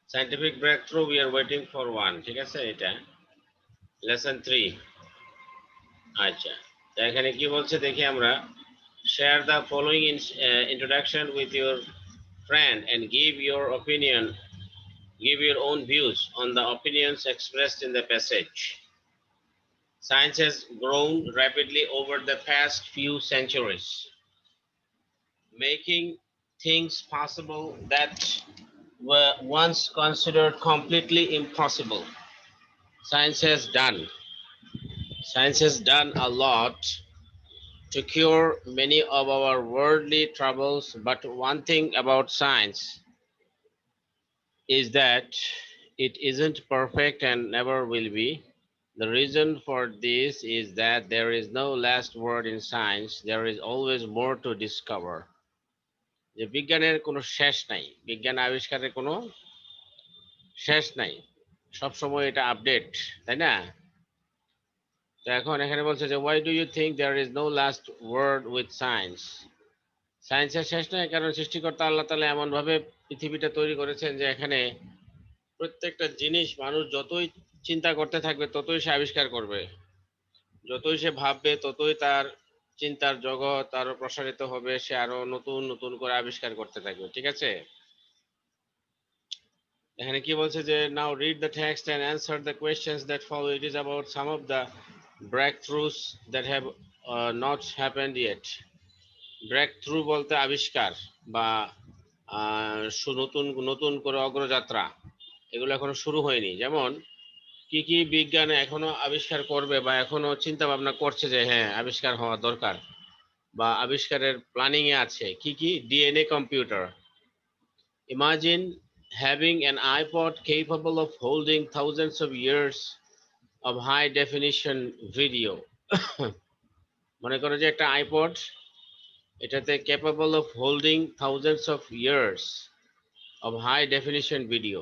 Scientific breakthrough, we are waiting for one. ঠিক আছে এটা lesson 3। আচ্ছা, তো এখানে কি বলছে দেখি আমরা। Share the following introduction with your friend and give your own views on the opinions expressed in the passage. Science has grown rapidly over the past few centuries, making things possible that were once considered completely impossible. Science has done Science has done a lot to cure many of our worldly troubles, but one thing about science is that it isn't perfect and never will be. The reason for this is that there is no last word in science. There is always more to discover. যে বিজ্ঞানের কোনো শেষ নাই, বিজ্ঞান আবিষ্কারের কোনো শেষ নাই, সব সময় এটা আপডেট, তাই না? তো এখন এখানে বলছে যে why do you think there is no last word with science? সায়েন্সের শেষ নয়, কারণ সৃষ্টিকর্তা আল্লাহ তাআলা এমন ভাবে পৃথিবীটা তৈরি করেছেন যে এখানে প্রত্যেকটা জিনিস মানুষ যতই চিন্তা করতে থাকবে ততই সে আবিষ্কার করবে, যতই সে ভাববে ততই তার চিন্তার জগৎ আরো প্রসারিত হবে, সে আরো নতুন নতুন করে আবিষ্কার করতে থাকবে। ঠিক আছে, এখানে কি বলছে যে now read the text and answer the questions that follow. It is about some of the breakthroughs that have not happened yet. Breakthrough বলতে আবিষ্কার বা নতুন নতুন করে অগ্রযাত্রা, এগুলো এখনো শুরু হয়নি। যেমন কি কি বিজ্ঞান এখনো আবিষ্কার করবে বা এখনো চিন্তা ভাবনা করছে যে হ্যাঁ আবিষ্কার হওয়া দরকার বা আবিষ্কারের প্ল্যানিং এ আছে, কি কি? DNA computer. Imagine having an iPod capable of holding thousands of years of high definition video. মনে করো যে একটা আইপড, এটাতে capable of holding thousands of years of high definition video।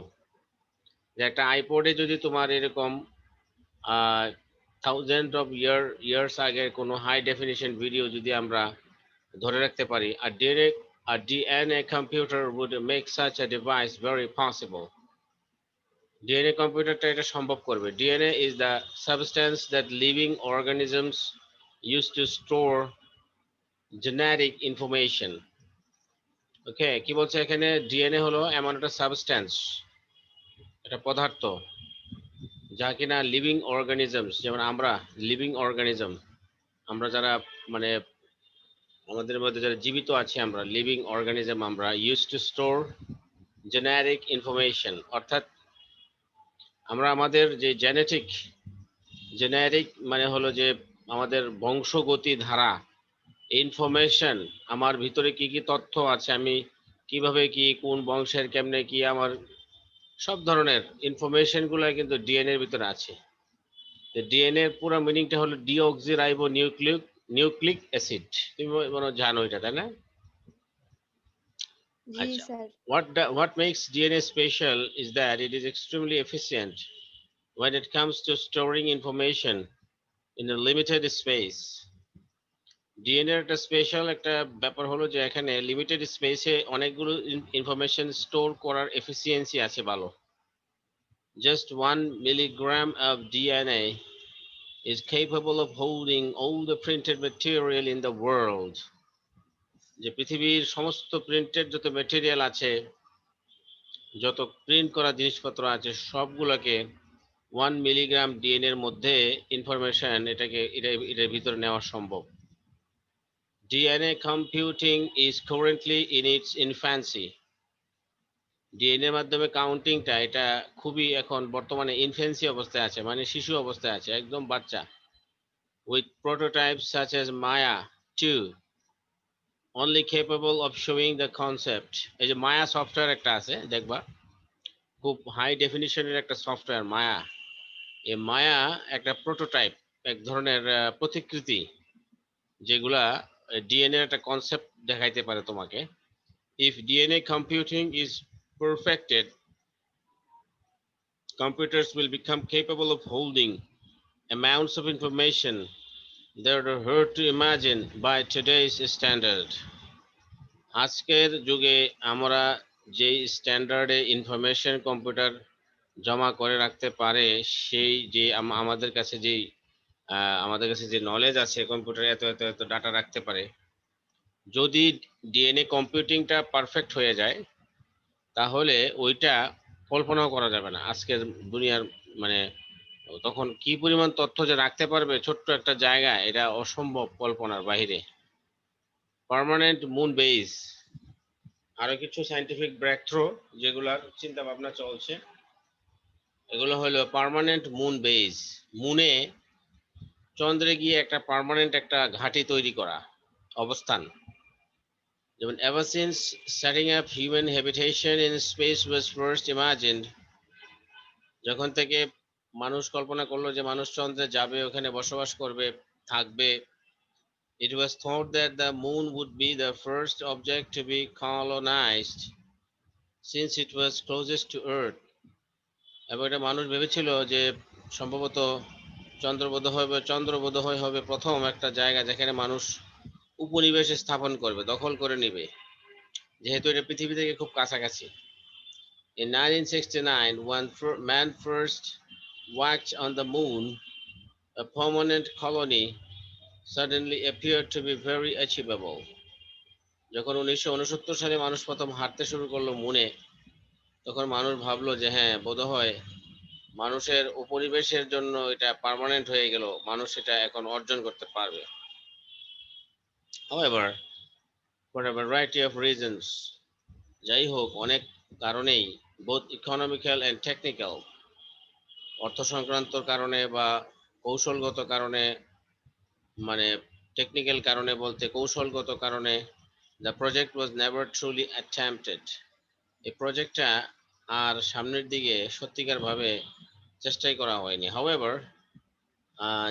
যে একটা আইপডে যদি তোমার এরকম থাউজেন্ড অফ ইয়ার্স আগের কোনো হাই ডেফিনিশন ভিডিও যদি আমরা ধরে রাখতে পারি, আর DNA computer would make such a device very possible। DNA কম্পিউটারটা এটা সম্ভব করবে। DNA is the substance that living organisms use to store genetic information। ওকে, কি বলছে এখানে? ডিএনএ হলো এমন একটা সাবস্টেন্স, একটা পদার্থ যা কিনা লিভিং অর্গানিজমস, যেমন আমরা লিভিং অর্গানিজম, আমরা যারা মানে আমাদের মধ্যে যারা জীবিত আছি, আমরা লিভিং অর্গানিজম, আমরা use to store genetic information. অর্থাৎ আমরা আমাদের যে জেনেটিক মানে হলো যে আমাদের বংশগতি ধারা, ইনফরমেশন, আমার ভিতরে কি কি তথ্য আছে, আমি কিভাবে কি কোন বংশের কেমনে কি, আমার সব ধরনের ইনফরমেশন গুলো কিন্তু ডিএনএ এর ভিতরে আছে। ডিএনএ এর পুরো মিনিংটা হলো ডিঅক্সিরাইবো নিউক্লিক অ্যাসিড। তুমি মনে হয় জানো এটা, তাই না? জি আচ্ছা, sir. what makes DNA special is that it is extremely efficient when it comes to storing information in a limited space। DNA একটা স্পেশাল একটা ব্যাপার হলো যে এখানে লিমিটেড স্পেসে অনেকগুলো ইনফরমেশন স্টোর করার এফিসিয়েন্সি আছে ভালো। Just 1 milligram of DNA is capable of holding all the printed material in the world। যে পৃথিবীর সমস্ত প্রিন্টেড যত ম্যাটেরিয়াল আছে, যত প্রিন্ট করা জিনিসপত্র আছে, সবগুলোকে 1 মিলিগ্রাম ডিএনএ এর মধ্যে ইনফরমেশন এটার ভিতরে নেওয়া সম্ভব। DNA computing is currently in its infancy. DNA এর মাধ্যমে কাউন্টিংটা এটা খুবই এখন বর্তমানে ইনফ্যান্সি অবস্থায় আছে, মানে শিশু অবস্থায় আছে, একদম বাচ্চা। With prototypes such as Maya 2 only capable of showing the concept। এই যে মায়া সফটওয়্যার একটা আছে দেখবা, খুব হাই ডেফিনিশনের একটা সফটওয়্যার মায়া। এই মায়া একটা প্রোটোটাইপ, এক ধরনের প্রতিকৃতি, যেগুলা ডিএনএ একটা কনসেপ্ট দেখাইতে পারে তোমাকে। If DNA computing is perfected, computers will become capable of holding amounts of information that are hard to imagine by today's standard। আজকের যুগে আমরা যে স্ট্যান্ডার্ডে ইনফরমেশন কম্পিউটার জমা করে রাখতে পারে, সেই যে আমাদের কাছে যে নলেজ আছে কম্পিউটারে এত এত এত ডাটা রাখতে পারে, যদি ডিএনএ কম্পিউটিংটা পারফেক্ট হয়ে যায় তাহলে ওইটা কল্পনাও করা যাবে না আজকের দুনিয়ার, মানে তখন কি পরিমাণ তথ্য যে রাখতে পারবে ছোট্ট একটা জায়গা, এটা অসম্ভব কল্পনার বাইরে। পার্মানেন্ট মুন বেস, আরো কিছু সাইন্টিফিক ব্রেক থ্রো যেগুলার চিন্তা ভাবনা চলছে, এগুলো হলো পার্মানেন্ট মুন বেস, মুনে চন্দ্রে গিয়ে একটা পার্মানেন্ট একটা ঘাঁটি তৈরি করা অবস্থান। যেমন ever since setting up human habitation in space was first imagined, যখন থেকে মানুষ কল্পনা করলো যে মানুষ চন্দ্রে যাবে, ওখানে বসবাস করবে, থাকবে, it was thought that the moon would be the first object to be colonized since it was closest to earth, এবং এটা মানুষ ভেবেছিল যে সম্ভবত চন্দ্র বোধহয় হবে প্রথম একটা জায়গা যেখানে মানুষ উপনিবেশ স্থাপন করবে, দখল করে নেবে, যেহেতু এটা পৃথিবী থেকে খুব কাছাকাছি। In 1969, when man first walked on the moon, a permanent colony suddenly appeared to be very achievable. যখন 1969 সালে মানুষ প্রথম হাঁটতে শুরু করলো মুনে, তখন মানুষ ভাবলো যে হ্যাঁ, বোধহয় মানুষের উপনিবেশের জন্য এটা পার্মানেন্ট হয়ে গেল, মানুষ এটা এখন অর্জন করতে পারবে। However, for a variety of reasons, যাই হোক অনেক কারণেই, both economical and technical, অর্থ সংক্রান্ত কারণে বা কৌশলগত কারণে, মানে টেকনিক্যাল কারণে বলতে কৌশলগত কারণে, the project was never truly attempted, এই প্রজেক্টটা আর সামনের দিকে সত্যিকারভাবে চেষ্টাই করা হয়নি। However,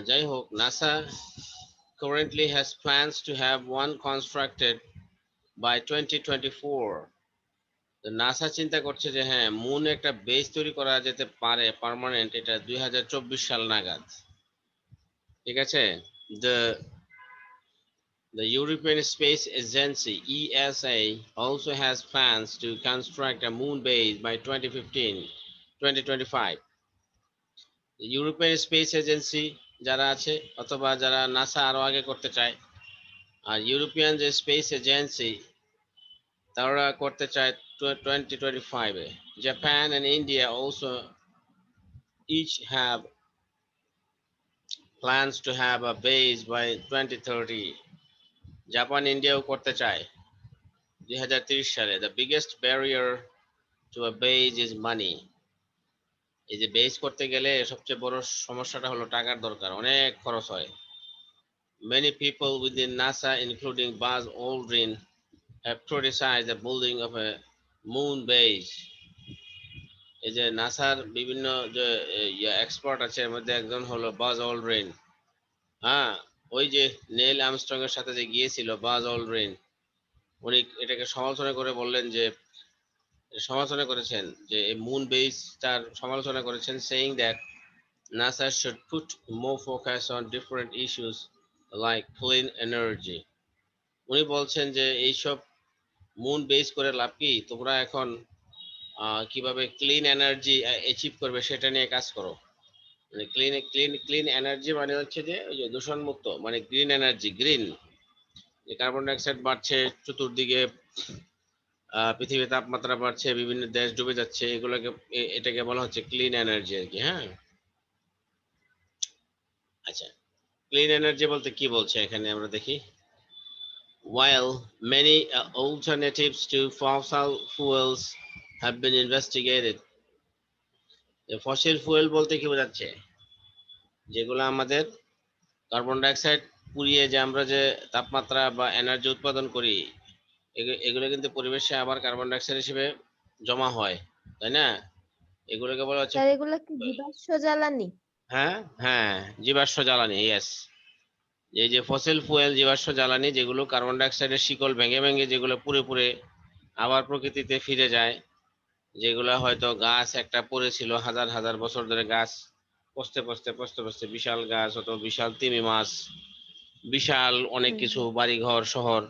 যাই হোক, NASA currently has plans to have one constructed by 2024. NASA চিন্তা করছে যে হ্যাঁ, মুন একটা বেস তৈরি করা যেতে পারে পার্মানেন্ট, এটা 2024 সাল নাগাদ। ঠিক আছে। The European Space Agency ESA also has plans to construct a moon base by 2025. The European Space Agency যারা আছে অথবা যারা নাসা আরো আগে করতে চায়, আর ইউরোপিয়ান যে স্পেস এজেন্সি তারা করতে চায় 2025-এ। Japan and India also each have plans to have a base by 2030. Japan ইন্ডিয়াও করতে চায় 2030 সালে। The biggest barrier to a base is money. এই যে বেস করতে গেলে সবচেয়ে বড় সমস্যাটা হলো টাকার দরকার, অনেক খরচ হয়। Many people within NASA, including Buzz Aldrin, have criticized the building of a moon base. এই যে নাসার বিভিন্ন যে এক্সপার্ট আছে, এর মধ্যে একজন হলো বাজ অলড্রিন। হ্যাঁ, ওই যে নেল আর্মস্ট্রং এর সাথে যে গিয়েছিল বাজ অলড্রিন, উনি এটাকে সমালোচনা করে বললেন যে, সমালোচনা করেছেন যে এই মুন বেসটার সমালোচনা করেছেন, saying that NASA should put more focus on different issues like clean energy. উনি বলছেন যে এইসব মুন বেস করে লাভ কি, তোমরা এখন কিভাবে ক্লিন এনার্জি অ্যাচিভ করবে সেটা নিয়ে কাজ করো। মানে ক্লিন এনার্জি মানে হচ্ছে যে ওই যে দূষণ মুক্ত, মানে গ্রিন এনার্জি, গ্রিন, যে কার্বন ডাইঅক্সাইড বাড়ছে চতুর্দিকে, পৃথিবীর তাপমাত্রা বাড়ছে, বিভিন্ন দেশ ডুবে যাচ্ছে, এগুলোকে এটাকে বলা হচ্ছে ক্লিন এনার্জি আর কি। হ্যাঁ, আচ্ছা, ক্লিন এনার্জি বলতে কি বলছে এখানে আমরা দেখি। While many alternatives to fossil fuels have been investigated, fossil fuel বলতে কি বোঝাচ্ছে, যেগুলো আমাদের কার্বন ডাইঅক্সাইড পুড়িয়ে যে আমরা যে তাপমাত্রা বা এনার্জি উৎপাদন করি, এগুলো কিন্তু পরিবেশে আবার কার্বন ডাইঅক্সাইড হিসেবে জমা হয়, তাই না? এগুলোকে বলা হচ্ছে, স্যার এগুলো কি জীবাশ্ম জ্বালানি? হ্যাঁ হ্যাঁ, জীবাশ্ম জ্বালানি, ইয়েস। এই যে ফসিল ফুয়েল জীবাশ্ম জ্বালানি, যেগুলো কার্বন ডাইঅক্সাইডের শিকল ভেঙে ভেঙে যেগুলো পুড়ে পুড়ে আবার প্রকৃতিতে ফিরে যায়, যেগুলো হয়তো গাছ একটা পড়েছিল হাজার হাজার বছর ধরে, গাছ পচতে পচতে পচতে পচতে বিশাল গাছ হতো, বিশাল তিমি মাছ, বিশাল অনেক কিছু, বাড়ি ঘর শহর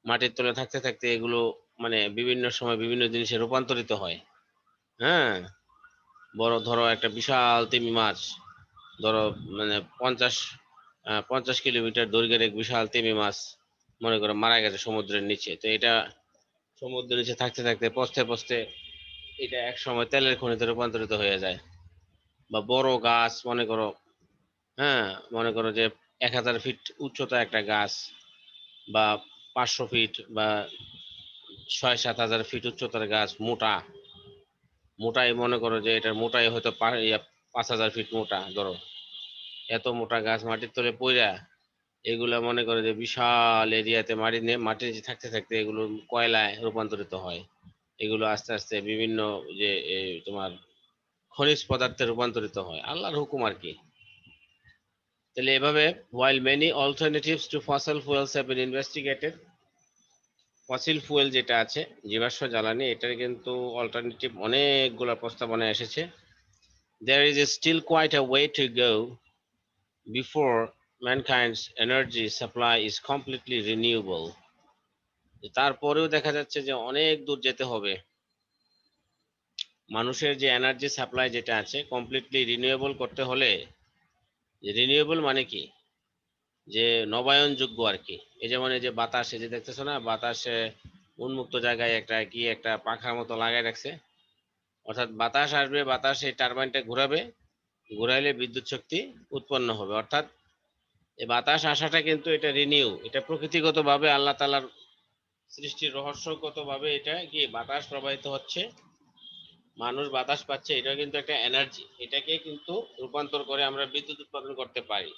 মাটির তলে থাকতে থাকতে এগুলো মানে বিভিন্ন সময় বিভিন্ন জিনিসে রূপান্তরিত হয়। হ্যাঁ, বড় ধরো একটা বিশাল তিমি মাছ, ধরো মানে 50 কিলোমিটার দৈর্ঘ্যের এক বিশাল তিমি মাছ মনে করো মারা গেছে সমুদ্রের নিচে। তো এটা সমুদ্রের নিচে থাকতে থাকতে পচতে পচতে এটা এক সময় তেলের খনিতে রূপান্তরিত হয়ে যায়। বা বড় গাছ মনে করো, হ্যাঁ মনে করো যে 1000 ফিট উচ্চতা একটা গাছ, বা 500 ফিট বা 6-7 হাজার ফিট উচ্চতার গাছ, মোটা মোটাই মনে করো যে এটার মোটাই হয়তো 5000 ফিট মোটা ধরো। এত মোটা গাছ মাটির তলে পইরা এগুলা মনে করে যে বিশাল এরিয়াতে মাটির নিচে থাকতে থাকতে এগুলো কয়লায় রূপান্তরিত হয়। এগুলো আস্তে আস্তে বিভিন্ন যে তোমার খনিজ পদার্থে রূপান্তরিত হয়, আল্লাহর হুকুম আর কি। তাহলে এভাবে while many alternatives to fossil fuels have been investigated, fossil fuel যেটা আছে জীবাশ্ম জ্বালানি, এটার কিন্তু অল্টারনেটিভ অনেকগুলো প্রস্তাবনা এসেছে। there is still quite a way to go before mankind's energy supply is completely renewable. তারপরেও দেখা যাচ্ছে যে অনেক দূর যেতে হবে মানুষের যে এনার্জি সাপ্লাই যেটা আছে কমপ্লিটলি রিনিউয়েবল করতে হলে। রিনিউয়েবল মানে কি, যে নবায়নযোগ্য আর কি। এই যেমন এই যে বাতাস, এই যে দেখতেছো না বাতাসে উন্মুক্ত জায়গায় একটা পাখার মতো লাগাই রাখছে, অর্থাৎ বাতাস আসবে, বাতাস এই টারবাইনটা ঘুরাবে, ঘুরাইলে বিদ্যুৎ শক্তি উৎপন্ন হবে। অর্থাৎ এই বাতাস আসাটা কিন্তু এটা রিনিউ, এটা প্রকৃতিগতভাবে আল্লাহ তাআলার সৃষ্টির রহস্যগতভাবে এটা কি বাতাস প্রবাহিত হচ্ছে, মানুষ বাতাস পাচ্ছে, এটা কিন্তু একটা এনার্জি, এটাকে কিন্তু রূপান্তর করে আমরা বিদ্যুৎ উৎপাদন করতে পারি।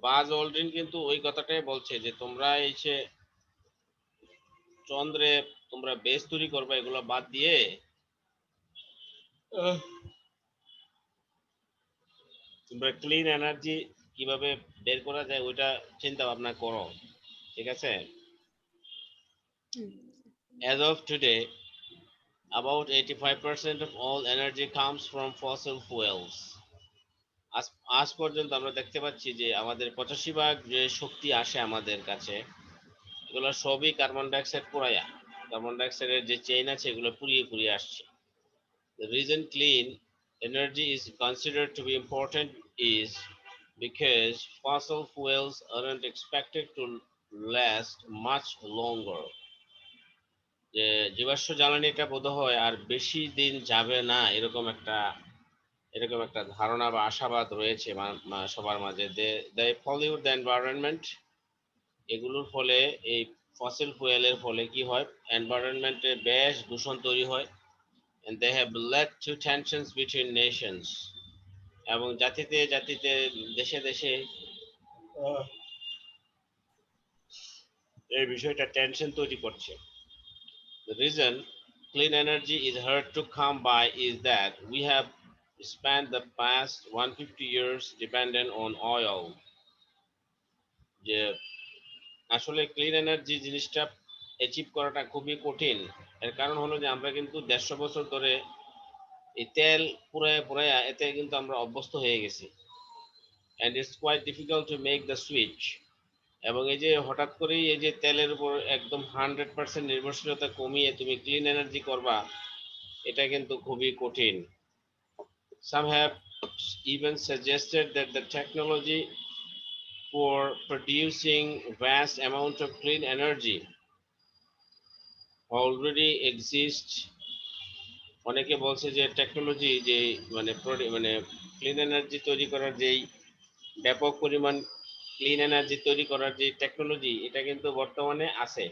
বাজ অলড্রিন কিন্তু ওই কথাটাই বলছে যে তোমরা এসে চন্দ্রে তোমরা বেস তৈরি করবে, এগুলো বাদ দিয়ে তোমরা ক্লিন এনার্জি কিভাবে বের করা যায় ওইটা চিন্তা ভাবনা করো, ঠিক আছে? As of today, about 85% of all energy comes from fossil fuels. আজ পর্যন্ত আমরা দেখতে পাচ্ছি যে আমাদের 85% যে শক্তি আসে আমাদের কাছে, এগুলো সবই কার্বন ডাইঅক্সাইড পোড়ায়া, কার্বন ডাইঅক্সাইডের যে চেইন আছে এগুলো পুড়িয়ে পুড়িয়ে আসছে। The reason clean energy is considered to be important is because fossil fuels aren't expected to last much longer. যে জীবাশ্ম জ্বালানিটা বোধহয় আর বেশি দিন যাবে না, এরকম একটা ধারণা বা আশাবাদ রয়েছে সবার মাঝে। they pollute the environment, এগুলোর ফলে এই ফসিল ফুয়েলের ফলে কি হয়, এনভায়রনমেন্টে বেশ দূষণ তৈরি হয়, and they have led to tensions between nations, এবং জাতিতে জাতিতে দেশে দেশে এই বিষয়টা টেনশন তৈরি করছে। The reason clean energy is hard to come by is that we have spent the past 150 years dependent on oil. যে আসলে ক্লিন এনার্জি জিনিসটা অ্যাচিভ করাটা খুবই কঠিন। এর কারণ হলো যে আমরা কিন্তু 150 বছর ধরে এই তেল পুড়ায় পুড়ায় এতে কিন্তু আমরা অভ্যস্ত হয়ে গেছি, and it's quite difficult to make the switch. এবং এই যে হঠাৎ করেই এই যে তেলের উপর একদম 100% নির্ভরশীলতা কমিয়ে তুমি ক্লিন এনার্জি করবা, এটা কিন্তু খুবই কঠিন। Some have even suggested that the technology for producing vast amount of clean energy already exists. অনেকে বলছে যে টেকনোলজি যে মানে ক্লিন এনার্জি তৈরি করার যেই ব্যাপক পরিমাণ ক্লিন এনার্জি তৈরি করার যে টেকনোলজি, এটা কিন্তু বর্তমানে আছে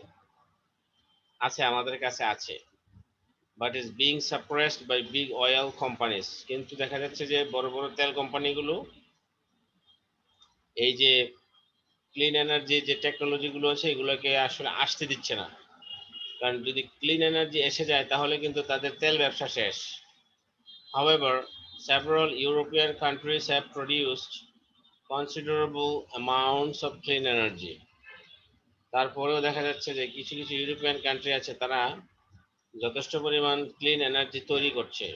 আছে আমাদের কাছে আছে, but is being suppressed by big oil companies. কিন্তু দেখা যাচ্ছে যে বড় বড় তেল কোম্পানিগুলো এই যে ক্লিন এনার্জি যে টেকনোলজিগুলো আছে এগুলোকে আসলে আসতে দিচ্ছে না, কারণ যদি ক্লিন এনার্জি এসে যায় তাহলে কিন্তু তাদের তেল ব্যবসা শেষ। However, several European countries have produced considerable amounts of clean energy. তারপরেও দেখা যাচ্ছে যে কিছু কিছু ইউরোপিয়ান কান্ট্রি আছে, তারা যথেষ্ট পরিমাণ ক্লিন এনার্জি তৈরি করছে।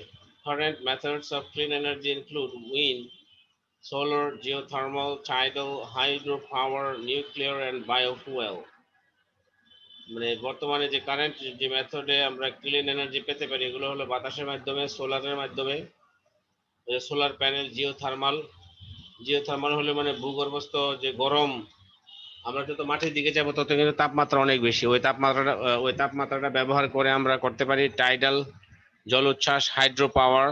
Current methods of clean energy include wind, solar, geothermal, tidal, hydropower, nuclear, and biofuel. মানে বর্তমানে যে কারেন্ট যে মেথডে আমরা ক্লিন এনার্জি পেতে পারি এগুলো হলো বাতাসের মাধ্যমে, সোলারের মাধ্যমে, সোলার প্যানেল, জিওথার্মাল হলে মানে ভূগর্ভস্থ যে গরম, আমরা যত মাটির দিকে যাবো তত কিন্তু তাপমাত্রা অনেক বেশি, ওই তাপমাত্রাটা ব্যবহার করে আমরা করতে পারি টাইডাল জলোচ্ছ্বাস, হাইড্রো পাওয়ার,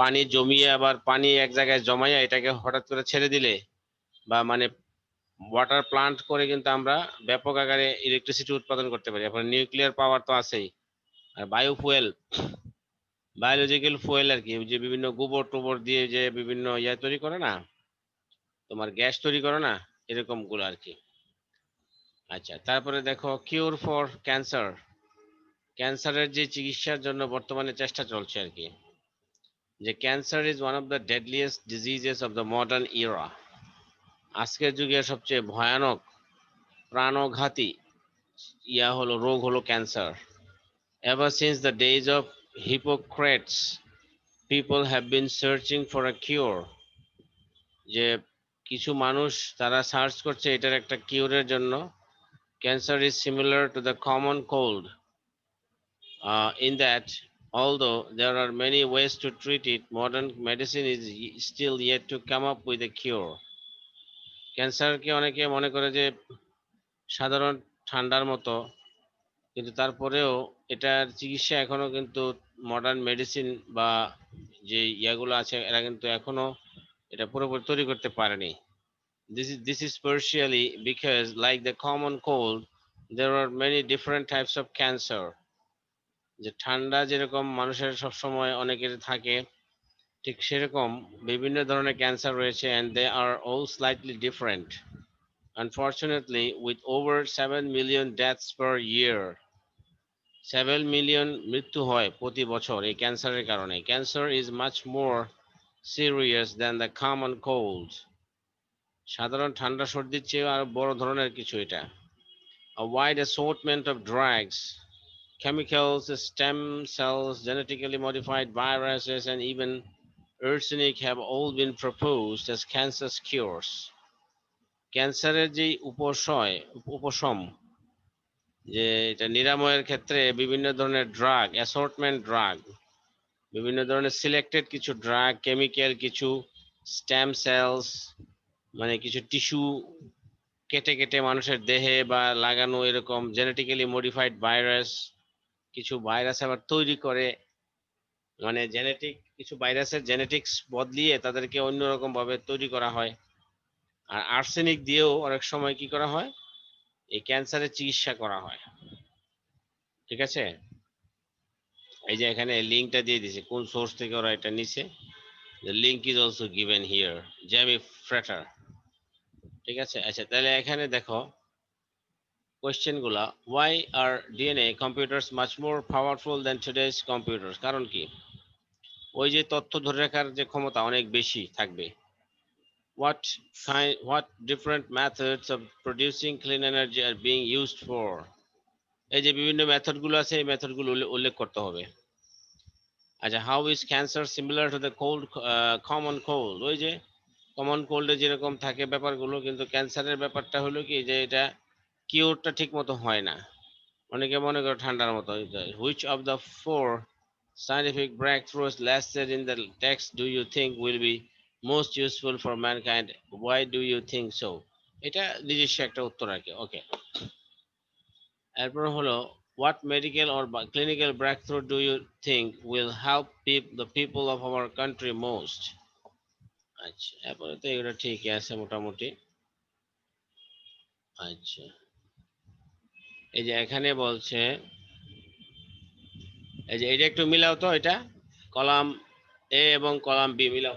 পানি জমিয়ে আবার পানি এক জায়গায় জমাইয়া এটাকে হঠাৎ করে ছেড়ে দিলে বা মানে ওয়াটার প্লান্ট করে কিন্তু আমরা ব্যাপক আকারে ইলেকট্রিসিটি উৎপাদন করতে পারি। এখন নিউক্লিয়ার পাওয়ার তো আছেই, আর বায়ো ফুয়েল, বায়োলজিক্যাল ফুয়েল আর কি, যে বিভিন্ন গোবর টোবর দিয়ে যে বিভিন্ন তৈরি করে না, তোমার গ্যাস তৈরি করে না, এরকম গুলো আর কি। আচ্ছা, তারপরে দেখো কিউর ফর ক্যান্সার, ক্যান্সারের যে চিকিৎসার জন্য বর্তমানে চেষ্টা চলছে আর কি, যে cancer is one of the deadliest diseases of the modern era. আজকের যুগে সবচেয়ে ভয়ানক প্রাণঘাতী হলো রোগ হলো cancer. Ever since the days of Hippocrates people have been searching for a cure, যে কিছু মানুষ তারা সার্চ করছে এটার একটা কিউরের জন্য। Cancer is similar to the common cold in that although there are many ways to treat it, modern medicine is still yet to come up with a cure. ক্যান্সারকে অনেকে মনে করে যে সাধারণ ঠান্ডার মতো, কিন্তু তারপরেও এটার চিকিৎসা এখনো কিন্তু মডার্ন মেডিসিন বা যে ইয়াগুলো আছে এরা কিন্তু এখনো এটা পুরোপুরি তৈরি করতে পারেনি। This is partially because like the common cold there are many different types of cancer. যে ঠান্ডা যেরকম মানুষের সবসময় অনেকের থাকে, ঠিক সেরকম বিভিন্ন ধরনের ক্যান্সার রয়েছে, and they are all slightly different. Unfortunately, with over 7 million deaths per year, 7 million মৃত্যু হয় প্রতি বছর এই ক্যান্সারের কারণে। Cancer is much more serious than the common cold, সাধারণ ঠান্ডা সর্দির চেয়ে আরো বড় ধরনের কিছু এটা। A wide assortment of drugs, chemicals, stem cells, genetically modified viruses, and even arsenic have all been proposed as cancer cures. ক্যান্সারের যে উপশম, যে এটা নিরাময়ের ক্ষেত্রে বিভিন্ন ধরনের ড্রাগ, অ্যাসর্টমেন্ট ড্রাগ, বিভিন্ন ধরনের সিলেক্টেড কিছু ড্রাগ, কেমিক্যাল কিছু, স্টেম সেলস মানে কিছু টিস্যু কেটে কেটে মানুষের দেহে বা লাগানো, এরকম জেনেটিক্যালি মডিফাইড ভাইরাস, কিছু ভাইরাস আবার তৈরি করে, মানে কিছু ভাইরাসের জেনেটিক্স বদলিয়ে তাদেরকে অন্যরকম ভাবে তৈরি করা হয়। আর আর্সেনিক দিয়েও অনেক সময় কি করা হয়, এই ক্যান্সারের চিকিৎসা করা হয়। ঠিক আছে, এই যে এখানে লিঙ্কটা দিয়ে দিছে কোন সোর্স থেকে ওরা এটা নিছে, the link is also given here, Jamie Frater। ঠিক আছে, আচ্ছা তাহলে এখানে দেখো কোয়েশ্চেন গুলা, why are DNA computers much more powerful than today's computers? কারণ কি, ওই যে তথ্য ধরে রাখার যে ক্ষমতা অনেক বেশি থাকবে। what different methods of producing clean energy are being used for? এই যে বিভিন্ন মেথড গুলো আছে এই মেথড গুলো উল্লেখ করতে হবে। আচ্ছা, how is cancer similar to the cold, common cold, ওই যে কমন কোল্ডে যেরকম থাকে ব্যাপারগুলো, কিন্তু ক্যান্সারের ব্যাপারটা হলো কি যে এটা কিওরটা ঠিক মতো হয় না, অনেকে মনে করে ঠান্ডার মতো। Which of the four scientific breakthroughs listed in the text do you think will be most useful for mankind? Why do you think so? এটা নিজস্ব একটা উত্তর আর কি। ওকে, এরপর হলো what medical or clinical breakthrough do you think will help the people of our country most? আচ্ছা, এরপরে তো এগুলো ঠিকই আছে মোটামুটি। আচ্ছা, এই যে এখানে বলছে, এই যে এটা একটু মিলাও তো, এটা কলাম এ এবং কলাম বি মিলাও।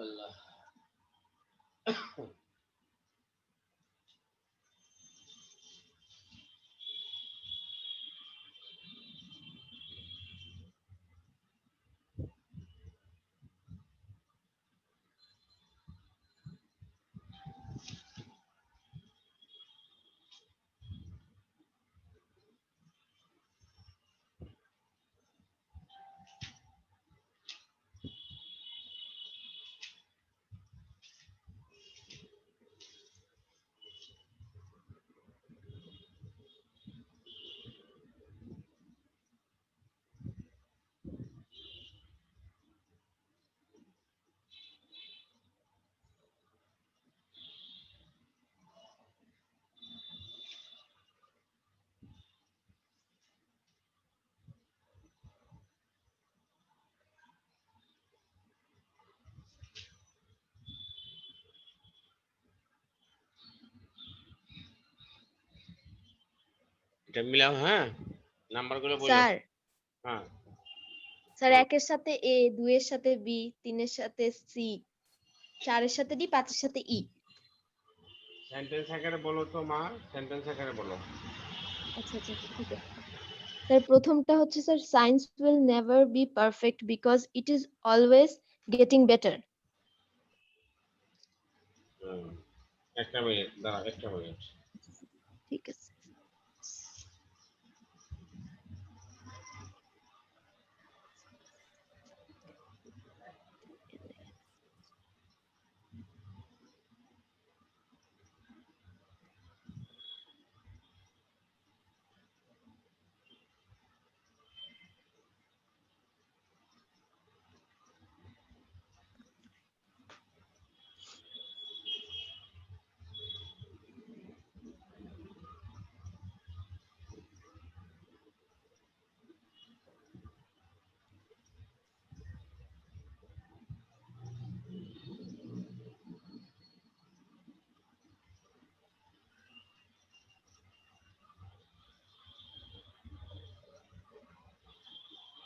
আল্লাহ, এটা মিলাও, হ্যাঁ নাম্বারগুলো বলো। স্যার হ্যাঁ স্যার বলো। 1 এর সাথে এ, 2 এর সাথে বি, 3 এর সাথে সি, 4 এর সাথে ডি, 5 এর সাথে ই। সেন্টেন্স আকারে বলো তো মা, সেন্টেন্স আকারে বলো। আচ্ছা আচ্ছা ঠিক আছে স্যার। প্রথমটা হচ্ছে sir, science will never be perfect because it is always getting better. Hmm, একটা মিনিট দাঁড়া, একটা মিনিট। ঠিক আছে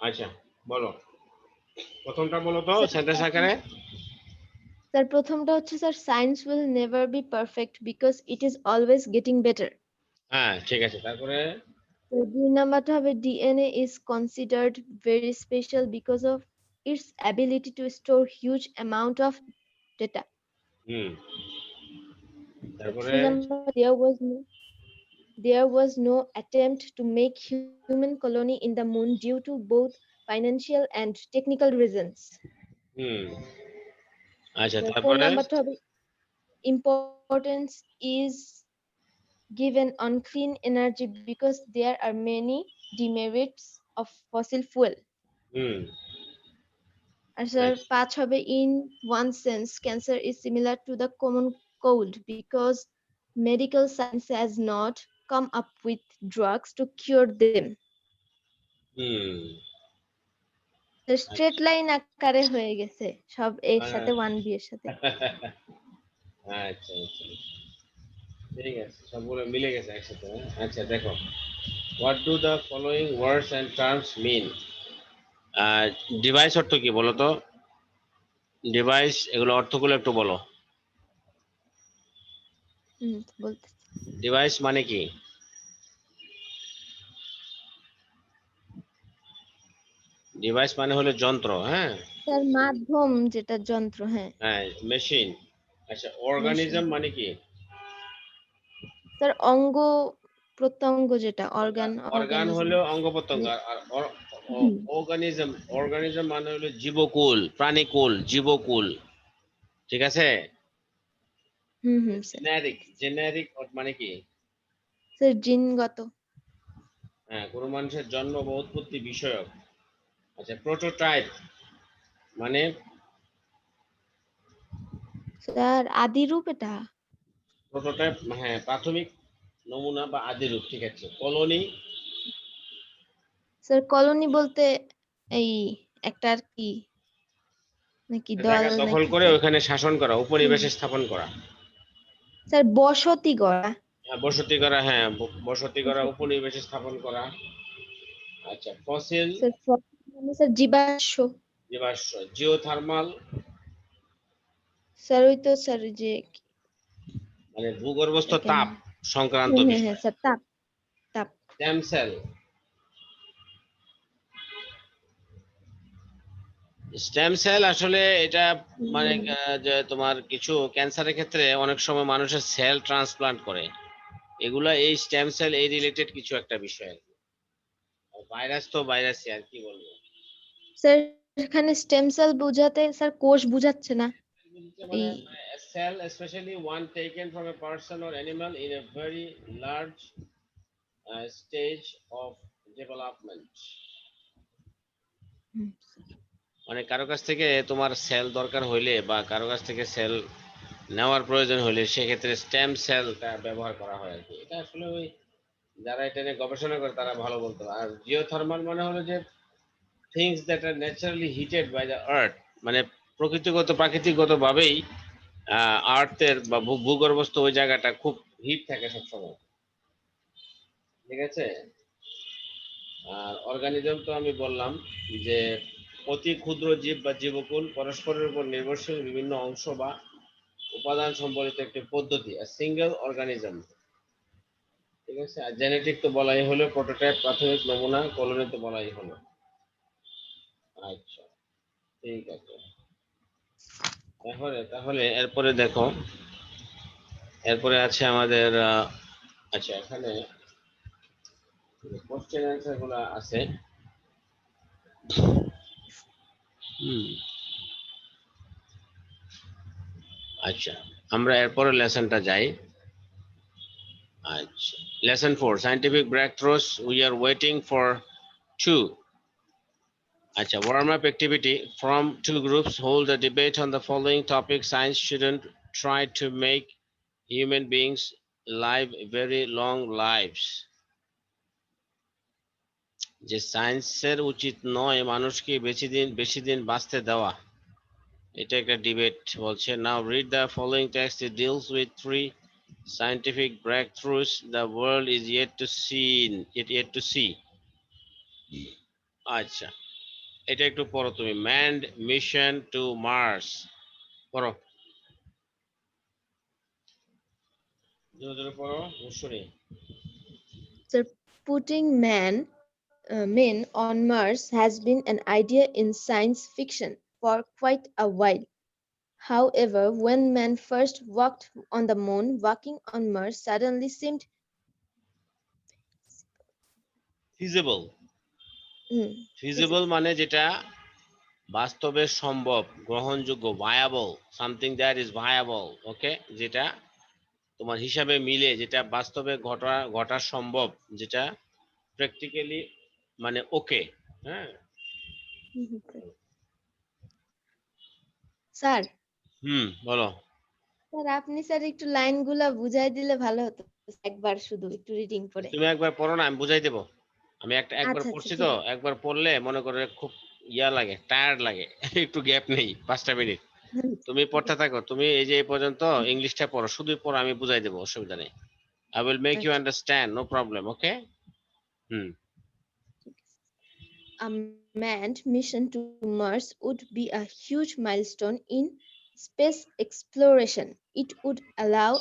আচ্ছা বলো, প্রথমটা বলো তো স্যার। সেন্টেন্স আকারে। স্যার প্রথমটা হচ্ছে sir, science will never be perfect because it is always getting better. হ্যাঁ ঠিক আছে, তারপরে। তো 2 নাম্বারটা হবে, DNA is considered very special because of its ability to store huge amount of data. Hmm, তারপরে। 3 number, there was no attempt to make human colony in the moon due to both financial and technical reasons. হুম, আচ্ছা The 4 তারপরে। নাম্বারটা হবে, importance is given on clean energy because there are many demerits of fossil fuel. হুম, আর sir nice. 5 হবে, in one sense cancer is similar to the common cold because medical science has not come up with drugs to cure them. Hmm, straight line আকারে হয়ে গেছে সব একসাথে, আচ্ছা। 1B এর সাথে। আচ্ছা আচ্ছা, ঠিক আছে, সবগুলো মিলে গেছে একসাথে, হ্যাঁ? আচ্ছা দেখো, what do the following words and terms mean. Device অর্থ কি বলো তো, ডিভাইস এগুলো অর্থগুলো একটু বলো। বলতে ডিভাইস মানে কি? ডিভাইস মানে হলো যন্ত্র, হ্যাঁ। স্যার মাধ্যম, যেটা যন্ত্র, হ্যাঁ। হ্যাঁ, মেশিন। আচ্ছা, মেশিন। অর্গানিজম মানে কি? স্যার অঙ্গ প্রত্যঙ্গ, যেটা অর্গান, অর্গান অর্গানিজম। হলো অঙ্গ প্রত্যঙ্গ, আর হুম অর্গানিজম, অর্গানিজম মানে হলো জীবকুল, প্রাণীকুল, জীবকুল, ঠিক আছে। হুম হুম স্যার। জেনারিক, জেনারিক মানে কি? স্যার জিনগত। হ্যাঁ, কোনো মানুষের জন্ম বা উৎপত্তি বিষয়ক। আচ্ছা, প্রোটোটাইপ মানে? স্যার আদিরূপ এটা। প্রোটোটাইপ, হ্যাঁ, প্রাথমিক নমুনা বা আদিরূপ, ঠিক আছে। কলোনি? স্যার কলোনি বলতে এই একটা আর কি, নাকি দল জায়গা দখল নাকি করে কি? ওখানে শাসন করা, হুম। উপনিবেশে স্থাপন করা। স্যার বসতি গড়া। হ্যাঁ, বসতি করা, হ্যাঁ বসতি করা, বসতি। উপনিবেশে স্থাপন করা। আচ্ছা, ফসিল স্যার মানে স্যার জীবাশ্ম। জীবাশ্ম। জিওথার্মাল স্যার ওই তো স্যার যে মানে ভূগর্ভস্থ এটাকে তাপ না। সংক্রান্ত হ্যাঁ হ্যাঁ হ্যাঁ বিষয়। স্যার, তাপ। তাপ। স্টেম সেল, স্টেম সেল আসলে এটা মানে যে তোমার কিছু ক্যান্সারের ক্ষেত্রে অনেক সময় মানুষের সেল ট্রান্সপ্লান্ট করে, এগুলা এই স্টেম সেল এই রিলেটেড কিছু একটা বিষয়। ভাইরাস তো ভাইরাসই, আর কি বলবো। স্যার এখানে স্টেম সেল বোঝাতে স্যার কোষ বুঝাচ্ছে না। মানে এই a cell, especially one taken from a person or animal in a very large stage of development. মানে কারো কাছ থেকে তোমার সেল দরকার হইলে বা কারো কাছ থেকে সেল নেওয়ার প্রয়োজন হলে সেক্ষেত্রে স্টেম সেলটা ব্যবহার করা হয় আর কি। এটা আসলে ওই যারা এটা নিয়ে গবেষণা করে তারা ভালো বলতে পারে। আর জিওথার্মাল মানে হলো যে things that are naturally heated by the earth, মানে প্রাকৃতিকগত ভাবেই আর্থের বা ভূগর্ভস্থ ওই জায়গাটা খুব হিট থাকে সবসময়। ঠিক আছে। আর অর্গানিজম তো আমি বললাম যে অতি ক্ষুদ্র জীব বা জীবকুল পরস্পরের উপর নির্ভরশীল বিভিন্ন অংশ বা উপাদান সম্বলিত একটি পদ্ধতি, সিঙ্গেল অর্গানিজম। ঠিক আছে। আর জেনেটিক তো বলাই হলো, প্রোটোটাইপ প্রাথমিক নমুনা, কলোনি তো বলাই হলো। আচ্ছা, ঠিক আছে। তাহলে এরপরে দেখো, এরপরে আছে আমাদের আচ্ছা এখানে কোশ্চেন অ্যান্সার গুলো আছে। আচ্ছা, আমরা এরপরে লেসনটা যাই। আচ্ছা, lesson 4 scientific breakthroughs, we are waiting for 2. Acha, warm up activity from 2 groups hold a debate on the following topic. Science shouldn't try to make human beings live very long lives. যে সায়েন্সের উচিত নয় মানুষকে বেশি দিন বাঁচতে দেওয়া, এটা একটা ডিবেট বলছে। Now read the following text. It deals with 3 scientific breakthroughs the world is yet to see. আচ্ছা, এটা একটু পড়ো তুমি। ম্যান্ড মিশন টু মার্স, পড়ো, জোরে জোরে পড়ো, শুনি। So putting men on Mars has been an idea in science fiction for quite a while. However, when man first walked on the moon, walking on Mars suddenly seemed feasible. hmm, feasible মানে যেটা বাস্তবে সম্ভব, গ্রহণযোগ্য, viable, something that is viable. Okay, যেটা তোমার হিসাবে মিলে, যেটা বাস্তবে ঘটা সম্ভব, যেটা প্র্যাকটিক্যালি মানে ওকে। হ্যাঁ স্যার বলো। স্যার আপনি স্যার একটু লাইনগুলা বুঝাই দিলে ভালো হতো, একবার শুধু একটু রিডিং করে। তুমি একবার পড়ো না, আমি বুঝাই দেবো। আমি একবার আচ্ছা আচ্ছা পড়ছি তো, ঠিক আছে। একবার পড়লে মনে করে খুব ইয়া লাগে, টায়ার্ড লাগে। একটু গ্যাপ নেই, 5টা মিনিট তুমি ঠিক পড়তে আছে। থাকো। তুমি এই যে এই পর্যন্ত ইংলিশটা পড়ো, শুধুই পড়ো, আমি বুঝাই দেবো, অসুবিধা নেই। I will make you আচ্ছা, understand, no problem, okay? ঠিক আছে। A manned mission to Mars would be a huge milestone in space exploration. It would allow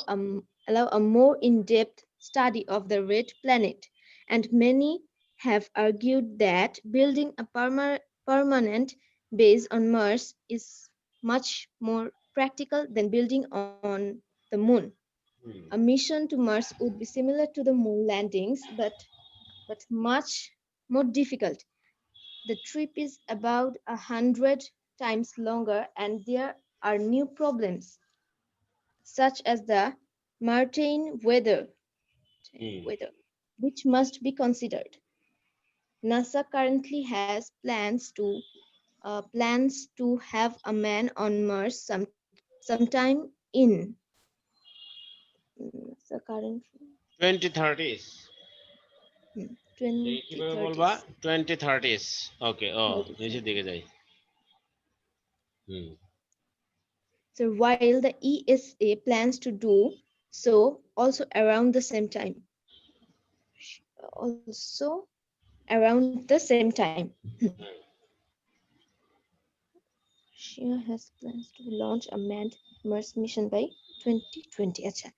a more in-depth study of the red planet, and many have argued that building a permanent base on Mars is much more practical than building on the moon. A mission to Mars would be similar to the moon landings, but much more difficult. The trip is about 100 times longer, and there are new problems, such as the Martian weather, which must be considered. NASA currently has plans to have a man on Mars sometime in NASA currently 2030s, কিভাবে বলবা? 2030s. 2030s, ওকে। ও 30s. নিচের দিকে যাই। So while the ESA plans to do so also around the same time. Russia has plans to launch a manned Mars mission by 2020. Acha.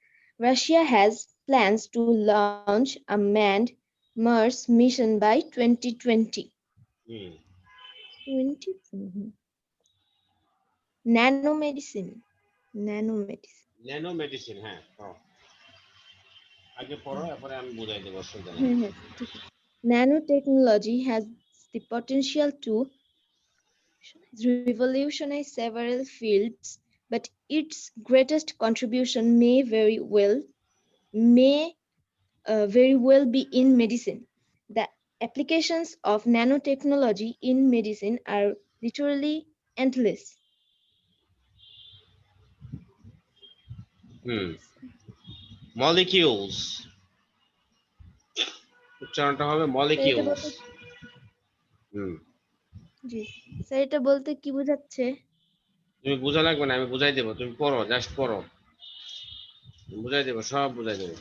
Russia has plans to launch a manned Mars mission by 2020. 2020. Nanomedicine. Nano medicine, হ্যাঁ পড়ো, আগে পড়ো, এরপরে আমি বুঝাই দেবো, অসুবিধা নেই। হ্যাঁ, ঠিক আছে। Nanotechnology has the potential to revolutionize several fields, but its greatest contribution very well be in medicine. The applications of nanotechnology in medicine are literally endless. Molecules, উচ্চারণটা হবে স্যার এটা মলিকিউলস। বলতে জি স্যার এটা বলতে কি বোঝাচ্ছে? তুমি বোঝা লাগবে না, আমি বুঝাই দেবো, তুমি পড়ো, জাস্ট পড়ো, বুঝাই দেবো, সব বুঝাই দেবো।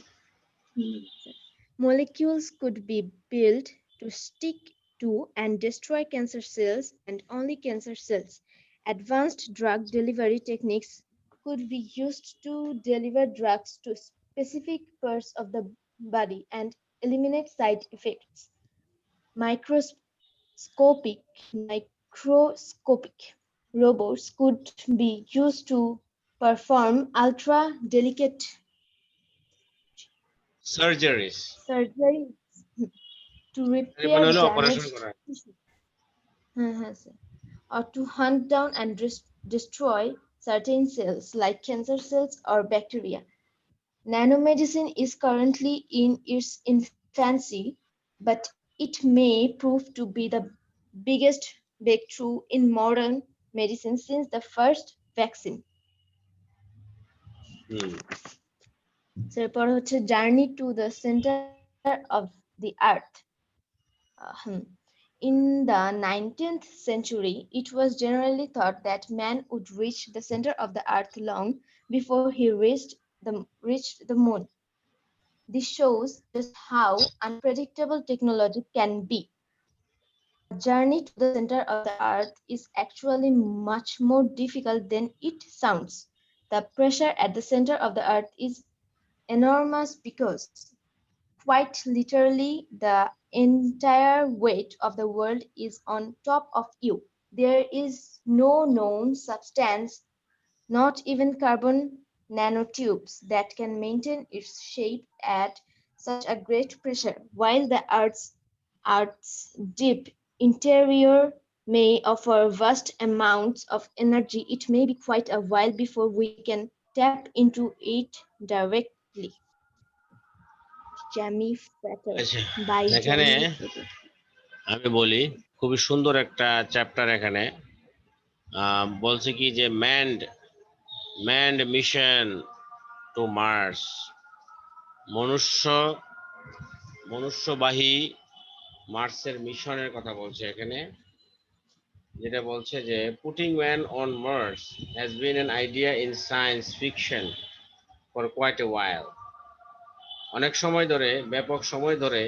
Molecules could be built to stick to and destroy cancer cells and only cancer cells. Advanced drug delivery techniques could be used to deliver drugs to specific parts of the body and eliminate side effects. Microscopic microscopic robots could be used to perform ultra delicate Surgeries. surgery to মানে repair হলো operation damaged করা। tissue. Sir. Or to hunt down and destroy certain cells like cancer cells or bacteria. Nanomedicine is currently in its infancy, but it may prove to be the biggest breakthrough in modern medicine since the first vaccine. হুম। এরপর হচ্ছে journey to the center of the earth. In the 19th century, it was generally thought that man would reach the center of the earth long before he reached the moon. This shows just how unpredictable technology can be. The journey to the center of the earth is actually much more difficult than it sounds. The pressure at the center of the earth is enormous because quite literally, the entire weight of the world is on top of you. There is no known substance, not even carbon nanotubes, that can maintain its shape at such a great pressure, while the Earth's deep interior may offer vast amounts of energy. It may be quite a while before we can tap into it directly. Jamie Frater আচ্ছা, by এখানে Jamie Frater. আমি বলি খুবই সুন্দর একটা chapter এখানে বলছে কি যে ম্যান্ড মিশন টু মার্স, মনুষ্যবাহী মার্সের মিশনের কথা বলছে এখানে, যেটা বলছে যে putting man on Mars has been an idea in science fiction for quite a while. অনেক সময় ধরে, ব্যাপক সময় ধরে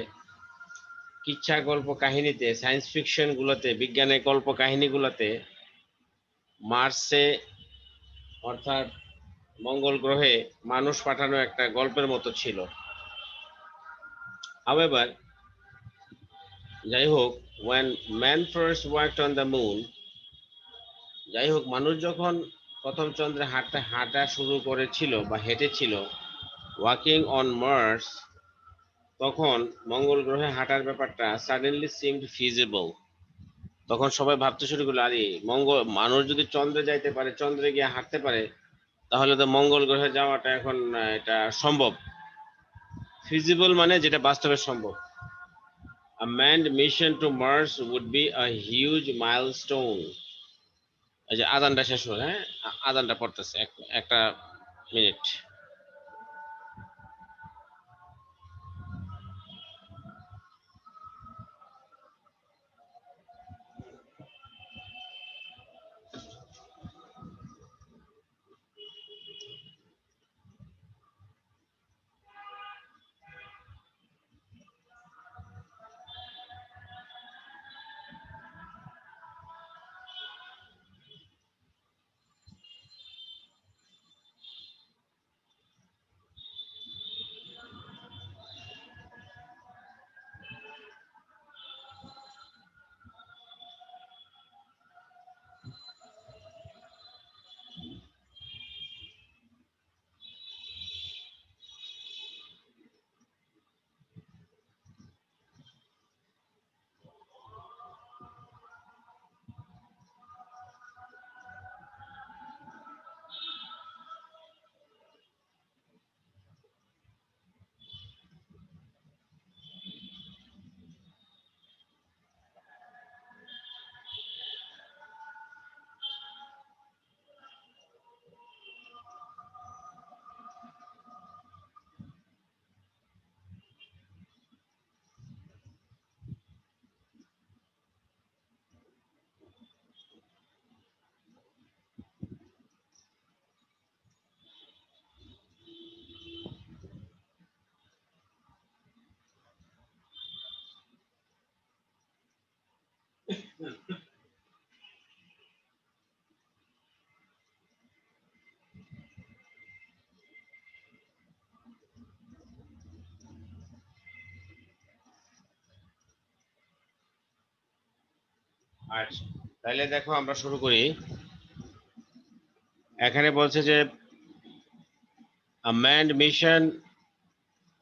কিচ্ছা গল্প কাহিনীতে, সায়েন্স ফিকশন গুলোতে, বিজ্ঞানের গল্প কাহিনীগুলোতে মার্সে অর্থাৎ মঙ্গল গ্রহে মানুষ পাঠানো একটা গল্পের মতো ছিল। However, যাই হোক, when man first walked on the moon, যাই হোক মানুষ যখন প্রথম চন্দ্রে হাঁটা শুরু করেছিল বা হেঁটেছিল, ওয়াকিং অন মার্স, তখন মঙ্গল গ্রহে হাঁটার ব্যাপারটা সাডেনলি সিমড ফিজিবল। তখন সবাই ভাবতে শুরু করলো, আরে মানুষ যদি চন্দ্রে যাইতে পারে, চন্দ্রে গিয়ে হাঁটতে পারে, তাহলে তো মঙ্গল গ্রহে যাওয়াটা এখন এটা সম্ভব। ফিজিবল মানে যেটা বাস্তবে সম্ভব। A manned mission to Mars would be a huge milestone. এই যে আজানটা শেষ হলো, হ্যাঁ আজানটা পড়তেছে, একটা মিনিট। আচ্ছা, তাহলে দেখো আমরা শুরু করি। এখানে বলছে যে a manned mission,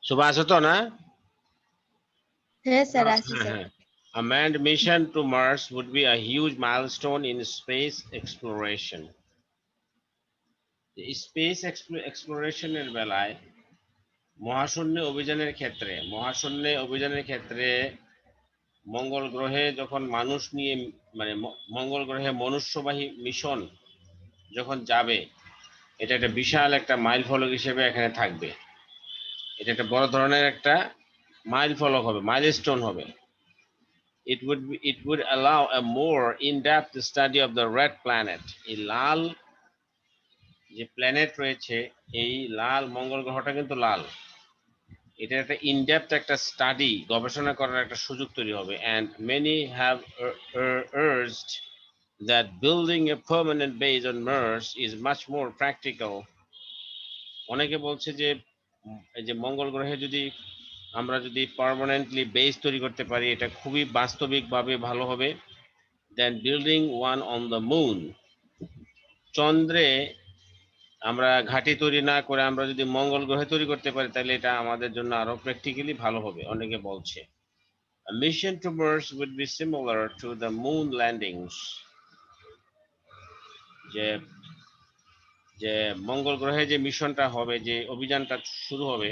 শুভ আছো তো না? হ্যাঁ স্যার, আছি হ্যাঁ স্যার। হ্যাঁ। A manned mission to Mars would be a huge milestone in space exploration. Space এক্সপ্লোরেশনের বেলায় মহাশূন্যে অভিযানের ক্ষেত্রে মঙ্গল গ্রহে যখন মানুষ নিয়ে মানে মঙ্গল গ্রহে মনুষ্যবাহী মিশন যখন যাবে, এটা একটা বিশাল একটা মাইল ফলক হিসেবে এখানে থাকবে। এটা একটা বড় ধরনের একটা মাইল ফলক হবে, মাইলস্টোন হবে। It would allow a more in-depth study of the red planet. এই লাল যে প্ল্যানেট রয়েছে, এই লাল মঙ্গল গ্রহটা কিন্তু লাল, এটা একটা ইনডেপথ একটা স্টাডি, গবেষণা করার একটা সুযোগ তৈরি হবে। and many have urged that building a permanent base on Mars is much more practical. অনেকে বলছে যে এই যে মঙ্গল গ্রহে যদি আমরা যদি পার্মানেন্টলি বেস তৈরি করতে পারি, এটা খুবই বাস্তবিকভাবে ভালো হবে than building one on the moon. চন্দ্রে আমরা ঘাঁটি তৈরি না করে আমরা যদি মঙ্গল গ্রহে তৈরি করতে পারি, তাহলে এটা আমাদের জন্য আরো প্র্যাকটিক্যালি ভালো হবে, অনেকে বলছে। A mission to Mars would be similar to the moon landings. যে যে মঙ্গল গ্রহে যে মিশনটা হবে, যে অভিযানটা শুরু হবে,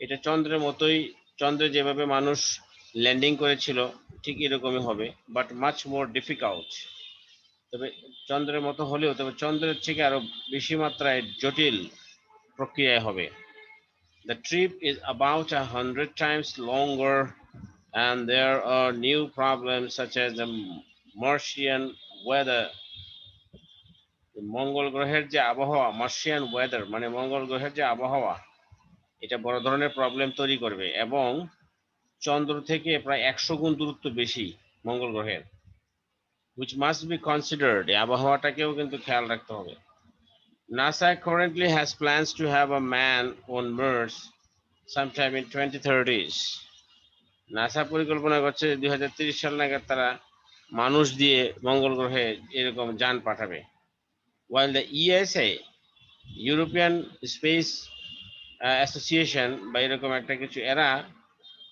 এটা চন্দ্রের মতোই, চন্দ্রে যেভাবে মানুষ ল্যান্ডিং করেছিল ঠিক এরকমই হবে, বাট মাচ মোর ডিফিকাল্ট। তবে চন্দ্রের মতো হলেও তবে চন্দ্রের থেকে আরো বেশি মাত্রায় জটিল প্রক্রিয়ায় হবে। The trip is about 100 times longer and there are new problems such as the Martian weather. মঙ্গল গ্রহের যে আবহাওয়া, মার্শিয়ান ওয়েদার মানে মঙ্গল গ্রহের যে আবহাওয়া, এটা বড় ধরনের প্রবলেম তৈরি করবে এবং চন্দ্র থেকে প্রায় 100 গুণ দূরত্ব বেশি মঙ্গল গ্রহের, which must be considered. এই আবহাওয়াটাকেও কিন্তু খেয়াল রাখতে হবে। NASA currently has plans to have a man on Mars sometime in 2030s. NASA পরিকল্পনা করছে 2030 সাল নাগাদ তারা মানুষ দিয়ে মঙ্গল গ্রহে এরকম যান পাঠাবে। While the ESA, European space association বা এরকম একটা কিছু, এরা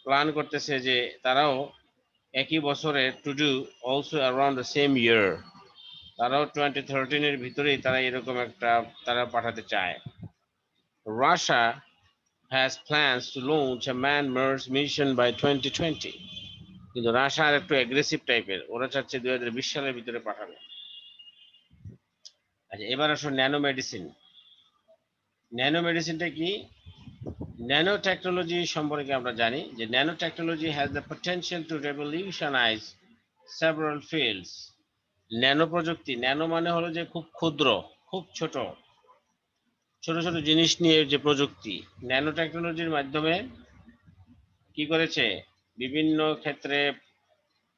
প্ল্যান করতেছে যে তারাও একই বছরে to do also around the same ইয়ার, তারাও 2013 এর ভিতরেই তারা এরকম একটা তারা পাঠাতে চায়। Russia has plans to launch a manned Mars mission by 2020. কিন্তু রাশিয়া আর একটু অ্যাগ্রেসিভ টাইপের, ওরা চাচ্ছে 2020 সালের ভিতরে পাঠাবে। আচ্ছা, এবার আসো ন্যানো মেডিসিন। ন্যানো মেডিসিনটা কি? ন্যানো টেকনোলজি সম্পর্কে আমরা জানি যে nano technology has the potential to revolutionise several fields. Nano প্রযুক্তি, ন্যানো মানে হলো যে খুব ক্ষুদ্র, খুব ছোট ছোট ছোট জিনিস নিয়ে যে প্রযুক্তি, ন্যানো টেকনোলজির মাধ্যমে কি করেছে, বিভিন্ন ক্ষেত্রে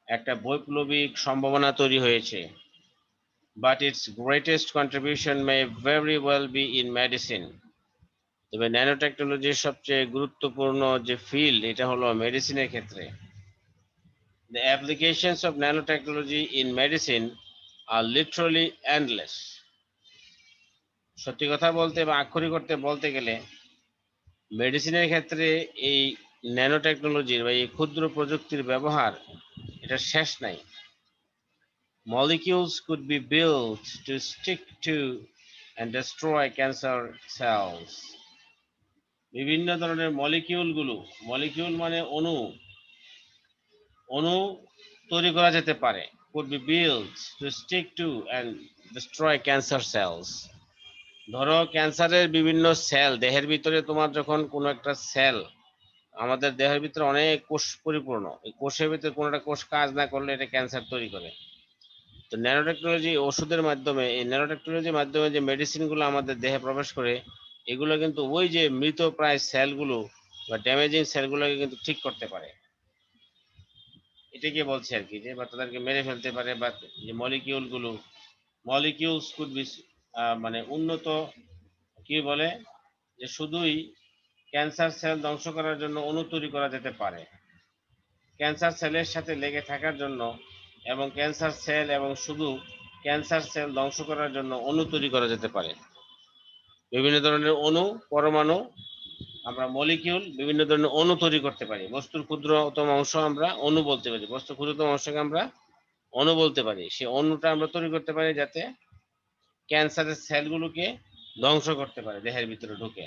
একটা বৈপ্লবিক সম্ভাবনা তৈরি হয়েছে। But it's greatest contribution May very well be in medicine. তবে ন্যানো টেকনোলজির সবচেয়ে গুরুত্বপূর্ণ যে ফিল্ড, এটা হলো মেডিসিনের ক্ষেত্রে। The applications of nanotechnology in medicine are literally endless. সত্যি কথা বলতে বা আক্ষরিক করতে বলতে গেলে মেডিসিনের ক্ষেত্রে এই ন্যানো টেকনোলজির বা এই ক্ষুদ্র প্রযুক্তির ব্যবহার, এটা শেষ নাই। Molecules could be built to stick to and destroy cancer cells. বিভিন্ন ধরনের মলিকিউল মানে অণু, অণু তৈরি করা যেতে পারে, could be built to stick to and destroy cancer cells. ধরো ক্যান্সারের বিভিন্ন সেল দেহের ভিতরে, তোমার যখন কোনো একটা সেল, আমাদের দেহের ভিতরে অনেক কোষ পরিপূর্ণ, এই কোষের ভিতরে কোনো একটা কোষ কাজ না করলে এটা ক্যান্সার তৈরি করে। তো ন্যানো টেকনোলজি ওষুধের মাধ্যমে, এই ন্যানো টেকনোলজির মাধ্যমে যে মেডিসিন গুলো আমাদের দেহে প্রবেশ করে, এগুলো কিন্তু ওই যে মৃত প্রায় সেলগুলো বা ড্যামেজিং সেলগুলোকে কিন্তু ঠিক করতে পারে। এটাকে বলছে আর কি, যে বা তাদেরকে মেরে ফেলতে পারে, বা যে মলিকিউলস কুড বি মানে উন্নত, কি বলে যে শুধুই ক্যান্সার সেল ধ্বংস করার জন্য অণু তৈরি করা যেতে পারে, ক্যান্সার সেলের সাথে লেগে থাকার জন্য এবং ক্যান্সার সেল এবং শুধু ক্যান্সার সেল ধ্বংস করার জন্য অণু তৈরি করা যেতে পারে। বিভিন্ন ধরনের অণু, পরমাণু, আমরা মলিকিউল, বিভিন্ন ধরনের অণু তৈরি করতে পারি। বস্তুর ক্ষুদ্রতম অংশ আমরা অণু বলতে পারি, বস্তুর ক্ষুদ্রতম অংশকে আমরা অণু বলতে পারি। সেই অণুটা আমরা তৈরি করতে পারি যাতে ক্যান্সারের সেলগুলোকে ধ্বংস করতে পারে দেহের ভিতরে ঢুকে।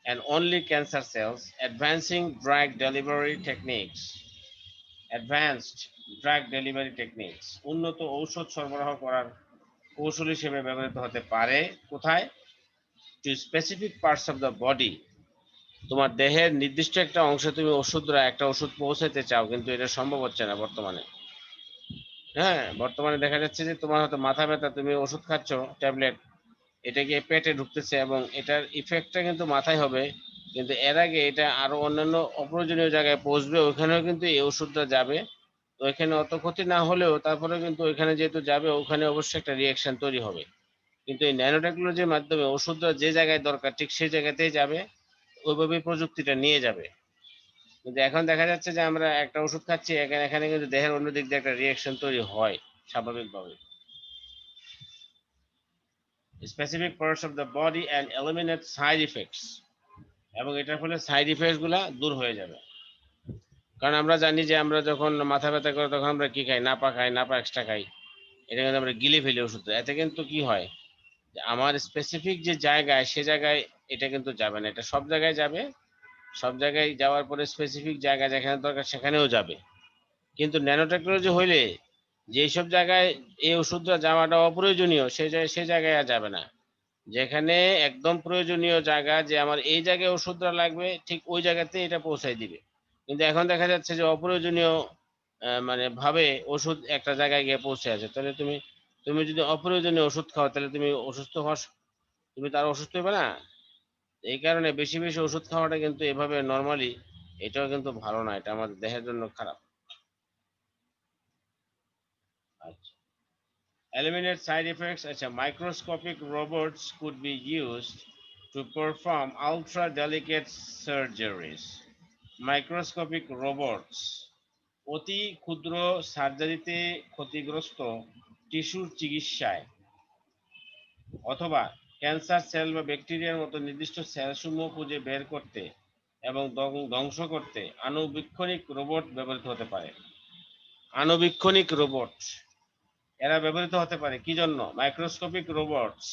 And only cancer cells, advancing drug delivery techniques, advanced drug delivery techniques, উন্নত ঔষধ সরবরাহ করার কৌশল হিসেবে ব্যবহৃত হতে পারে কোথায়? Two specific parts of the body. তোমার দেহের নির্দিষ্ট একটা অংশে তুমি একটা ওষুধ পৌঁছাতে চাও, কিন্তু এটা সম্ভব হচ্ছে না বর্তমানে। হ্যাঁ, বর্তমানে দেখা যাচ্ছে যে তোমার হয়তো মাথা ব্যথা, তুমি ওষুধ খাচ্ছ ট্যাবলেট, এটা গিয়ে পেটে ঢুকতেছে এবং এটার ইফেক্টটা কিন্তু মাথায় হবে, কিন্তু এর আগে এটা আরো অন্যান্য অপ্রয়োজনীয় জায়গায় পৌঁছবে, ওখানেও কিন্তু এই ওষুধটা যাবে। তো এখানে অত ক্ষতি না হলেও তারপরে কিন্তু ওইখানে যেহেতু যাবে, ওখানে অবশ্যই একটা রিয়াকশন তৈরি হবে। কিন্তু এই ন্যানো টেকনোলজির মাধ্যমে ওষুধটা যে জায়গায় দরকার ঠিক সেই জায়গাতেই যাবে, ওইভাবেই প্রযুক্তিটা নিয়ে যাবে। কিন্তু এখন দেখা যাচ্ছে যে আমরা একটা ওষুধ খাচ্ছি, এখানে এখানে কিন্তু দেহের অন্য দিক দিয়ে একটা রিয়াকশন তৈরি হয় স্বাভাবিকভাবে। Specific parts of the body and eliminate side effects, এবং এটার ফলে সাইড ইফেক্টস গুলা দূর হয়ে যাবে। কারণ আমরা জানি যে আমরা যখন মাথা ব্যথা করে তখন আমরা কি খাই? নাপা খাই, নাপা এক্সট্রা খাই। এটা কিন্তু আমরা গিলে ফেলি ওষুধ। এতে কিন্তু কি হয়, যে আমার স্পেসিফিক যে জায়গায় সে জায়গায় এটা কিন্তু যাবে না, এটা সব জায়গায় যাবে। সব জায়গায় যাওয়ার পরে স্পেসিফিক জায়গা যেখানে দরকার সেখানেও যাবে। কিন্তু ন্যানো টেকনোলজি হইলে যেসব জায়গায় এই ওষুধটা যাওয়াটা অপ্রয়োজনীয় সে জায়গায় আর যাবে না। যেখানে একদম প্রয়োজনীয় জায়গা, যে আমার এই জায়গায় ওষুধটা লাগবে, ঠিক ওই জায়গাতে এটা পৌঁছায় দিবে। কিন্তু এখন দেখা যাচ্ছে যে অপ্রয়োজনীয় মানে ভাবে ওষুধ একটা জায়গায় গিয়ে পৌঁছে আছে, তাহলে তুমি তুমি যদি অপ্রয়োজনীয় ওষুধ খাও তাহলে তুমি অসুস্থ হওয়ার, তুমি তার অসুস্থ হবে না। এই কারণে বেশি বেশি ওষুধ খাওয়াটা কিন্তু এভাবে নর্মালি এটাও কিন্তু ভালো না, এটা আমাদের দেহের জন্য খারাপ। আচ্ছা, eliminate side effects. আচ্ছা, microscopic robots could be used to perform ultra delicate surgeries. Microscopic robots অতি ক্ষুদ্র সার্জারিতে ক্ষতিগ্রস্ত টিস্যুর চিকিৎসায়, অথবা ক্যান্সার সেল বা ব্যাকটেরিয়ার মতো নির্দিষ্ট সেলসমূহ খুঁজে বের করতে এবং ধ্বংস করতে আণুবীক্ষণিক রোবট ব্যবহৃত হতে পারে। আণুবীক্ষণিক রোবট এরা ব্যবহৃত হতে পারে কি জন্য? মাইক্রোস্কোপিক রোবটস,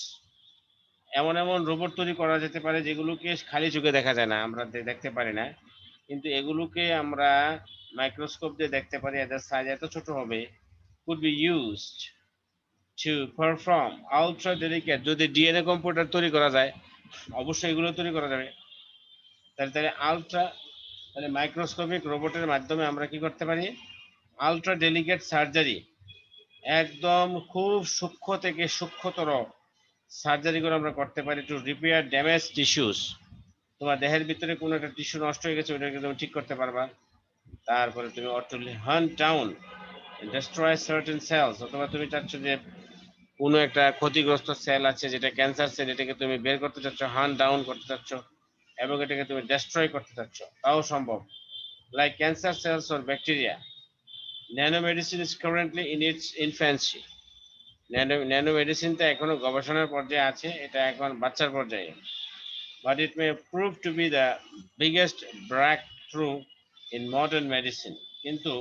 এমন এমন রোবট তৈরি করা যেতে পারে যেগুলোকে খালি চোখে দেখা যায় না, আমরা দেখতে পারি না, কিন্তু এগুলোকে আমরা মাইক্রোস্কোপ দিয়ে দেখতে পারি। এদের সাইজ এত ছোট হবে, could be used to perform ultra delicate, যদি ডিএনএ কম্পিউটার তৈরি করা যায় অবশ্যই এগুলো তৈরি করা যাবে। তাহলে তাহলে আলট্রা তাহলে মাইক্রোস্কোপিক রোবটের মাধ্যমে আমরা কি করতে পারি? আলট্রা ডেলিকেট সার্জারি, একদম খুব সূক্ষ্ম থেকে সূক্ষ্মতর সার্জারি করে আমরা করতে পারি টু রিপেয়ার ড্যামেজ টিস্যুস। তোমার দেহের ভিতরে কোনো একটা টিস্যু নষ্ট হয়ে গেছে, ওটাকে তুমি ঠিক করতে পারবা। তারপরে তুমি auto hunt down destroy certain cells, অথবা তুমি চাচ্ছ যে কোনো একটা ক্ষতিগ্রস্ত সেল আছে যেটা ক্যান্সার সেল, এটাকে তুমি বের করতে চাচ্ছ, হান্ট ডাউন করতে চাচ্ছ এবং এটাকে তুমি ডেস্ট্রয় করতে চাচ্ছ, তাও সম্ভব। Like cancer cells or bacteria, nanomedicine is currently in its infancy. ন্যানোমেডিসিনটা এখনো গবেষণার পর্যায়ে আছে, এটা এখন বাচ্চার পর্যায়ে। But it may prove to be the biggest breakthrough in modern medicine. কিন্তু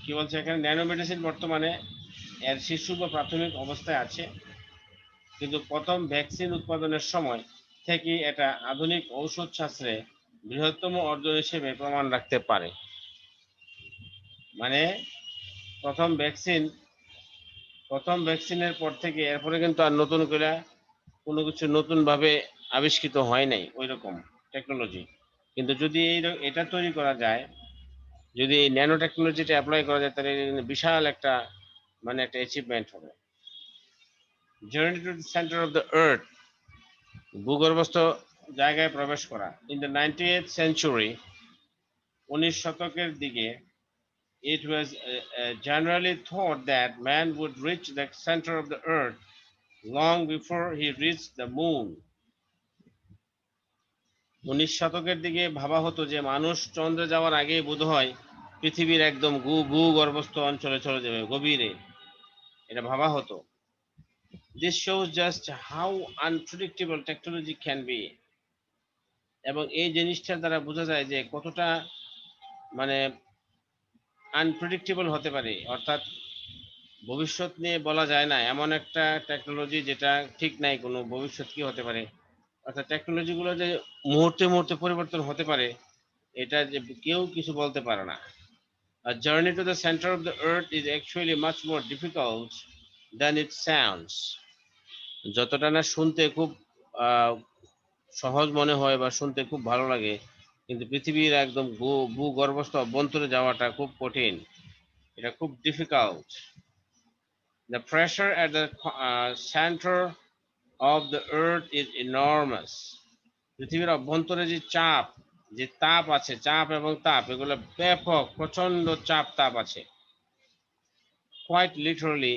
কি বলছে এখানে, ন্যানো মেডিসিন বর্তমানে এর শিশু বা প্রাথমিক অবস্থায় আছে, কিন্তু প্রথম ভ্যাকসিন উৎপাদনের সময় থেকে এটা আধুনিক ঔষধ শাস্ত্রে বৃহত্তম অর্জন হিসেবে প্রমাণ রাখতে পারে। মানে প্রথম ভ্যাকসিন প্রথম ভ্যাকসিনের পর থেকে এরপরে কিন্তু আর নতুন করে কোনো কিছু নতুন ভাবে আবিষ্কৃত হয় নাই ওই রকম টেকনোলজি। কিন্তু যদি এটা তৈরি করা যায়, যদি এই ন্যানো টেকনোলজিটা অ্যাপ্লাই করা যায়, তাহলে বিশাল একটা মানে একটা অ্যাচিভমেন্ট হবে। Journey to the centre of the আর্থ, ভূগর্ভস্থ জায়গায় প্রবেশ করা। ইন দ্য 19th century, 19 শতকের দিকে, it was generally thought that man would reach the center of the earth long before he reached the moon. 19 শতকের দিকে ভাবা হতো যে মানুষ চন্দ্রে যাওয়ার আগেই বোধহয় পৃথিবীর একদম ভূগর্ভস্থ অঞ্চলে চলে যাবে, গভীরে, এটা ভাবা হতো। This shows just how unpredictable technology can be. এবং এই জিনিসটার দ্বারা বোঝা যায় যে কতটা মানে আনপ্রেডিক্টেবল হতে পারে, অর্থাৎ ভবিষ্যৎ নিয়ে বলা যায় না, এমন একটা টেকনোলজি যেটা ঠিক নাই কোনো ভবিষ্যৎ কি হতে পারে। অর্থাৎ টেকনোলজি গুলো যে মুহূর্তে মুহূর্তে পরিবর্তন হতে পারে, এটা যে কেউ কিছু বলতে পারে না। A journey to the center of the earth is actually much more difficult than it sounds. যতটা না শুনতে খুব সহজ মনে হয় বা শুনতে খুব ভালো লাগে, কিন্তু পৃথিবীর একদম ভূগর্ভস্থ অভ্যন্তরে যাওয়াটা খুব কঠিন, এটা খুব difficult. The pressure at the center of the earth is enormous. পৃথিবীর অভ্যন্তরে যে তাপ আছে, চাপ এবং তাপ, এগুলো ব্যাপক প্রচন্ড চাপ তাপ আছে। Quite literally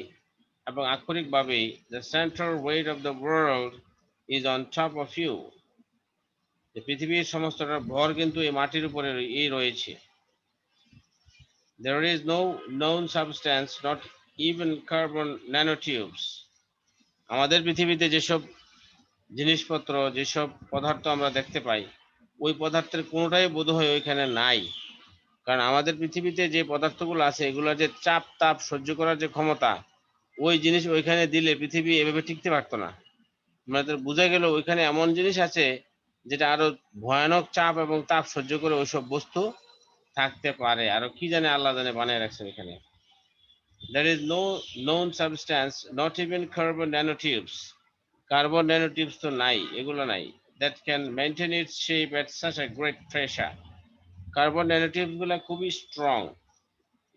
এবং আক্ষরিকভাবেই, the central weight of the world is on top of you. যে পৃথিবীর সমস্তটা ভর কিন্তু এই মাটির উপরে রয়েছে। There is no known substance, not even carbon nanotubes. আমাদের পৃথিবীতে যেসব জিনিসপত্র, যেসব পদার্থ আমরা দেখতে পাই, ওই পদার্থের কোনোটাই বোধহয় ওইখানে নাই। কারণ আমাদের পৃথিবীতে যে পদার্থগুলো আছে, এগুলোর যে চাপ তাপ সহ্য করার যে ক্ষমতা, ওই জিনিস ওইখানে দিলে পৃথিবী এভাবে টিকতে পারতো না। আমাদের বোঝা গেল ওইখানে এমন জিনিস আছে যেটা আরো ভয়ানক চাপ এবং তাপ সহ্য করে ওইসব বস্তু থাকতে পারে। আরো কি জানে আল্লাহ জানে বানিয়ে রাখছেন এখানে। There is no known substance, not even carbon nanotubes. Carbon nanotubes তো নাই, এগুলো নাই। That can maintain its shape at such a great pressure. Carbon nanotubes গুলো খুবই স্ট্রং,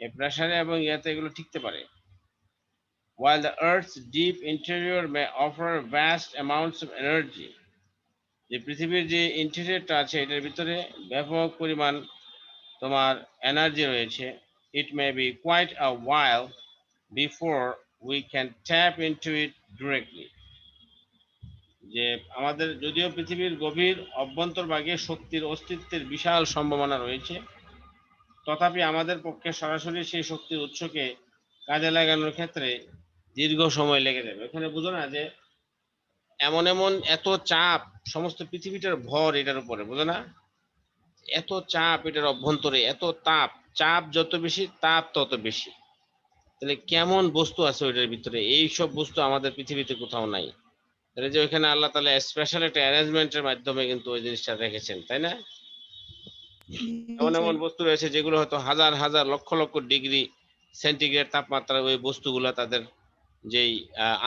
এই প্রেসারে এবং ইয়াতে এগুলো টিকতে পারে। While the Earth's deep interior may offer vast amounts of energy. যে পৃথিবীর যে ইন্টেরিয়রটা আছে, এটার ভিতরে ব্যাপক পরিমাণ তোমার এনার্জি রয়েছে। It may be quite a while before we can tap into it directly. যে আমাদের যদিও পৃথিবীর গভীর অভ্যন্তরভাগে শক্তির অস্তিত্বের বিশাল সম্ভাবনা রয়েছে, তথাপি আমাদের পক্ষে সরাসরি সেই শক্তির উৎসকে কাজে লাগানোর ক্ষেত্রে দীর্ঘ সময় লেগে যাবে। এখানে বুঝো না যে এমন এমন এত চাপ, সমস্ত পৃথিবীটার ভর এটার উপরে, বুঝো না, এত চাপ এটার অভ্যন্তরে, এত তাপ, চাপ যত বেশি তাপ তত বেশি। তাহলে কেমন বস্তু আছে ওইটার ভিতরে, এই সব বস্তু আমাদের পৃথিবীতে কোথাও নাই। তাহলে যে ওইখানে আল্লাহ তাআলা স্পেশাল একটা অ্যারেঞ্জমেন্টের মাধ্যমে কিন্তু ওই জিনিসটা রেখেছেন, তাই না? এমন এমন বস্তু রয়েছে যেগুলো হয়তো হাজার হাজার লক্ষ লক্ষ ডিগ্রি সেন্টিগ্রেড তাপমাত্রা, ওই বস্তুগুলো তাদের যেই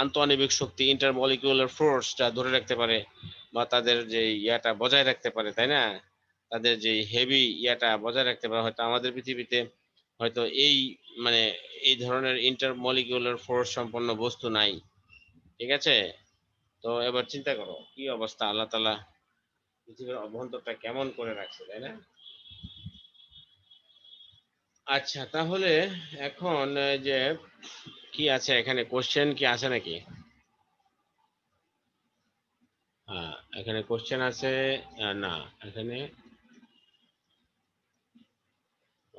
আন্তঃআণবিক শক্তি, ইন্টারমলিকুলার ফোর্সটা ধরে রাখতে পারে, বা তাদের যে ইয়াটা বজায় রাখতে পারে, তাই না? তাদের যে হেভি ইয়াটা বজায় রাখতে পারে। হয়তো আমাদের পৃথিবীতে হয়তো এই মানে এই ধরনের ইন্টারমলিকুলার ফোর্স সম্পন্ন বস্তু নাই, ঠিক আছে? তো এবার চিন্তা করো কি অবস্থা, আল্লাহ তাআলা পৃথিবীর অভ্যন্তরটা কেমন করে রাখছে, তাই না? আচ্ছা, তাহলে এখন যে কি আছে এখানে, কোশ্চেন কি আছে নাকি? হ্যাঁ, এখানে কোশ্চেন আছে। না, এখানে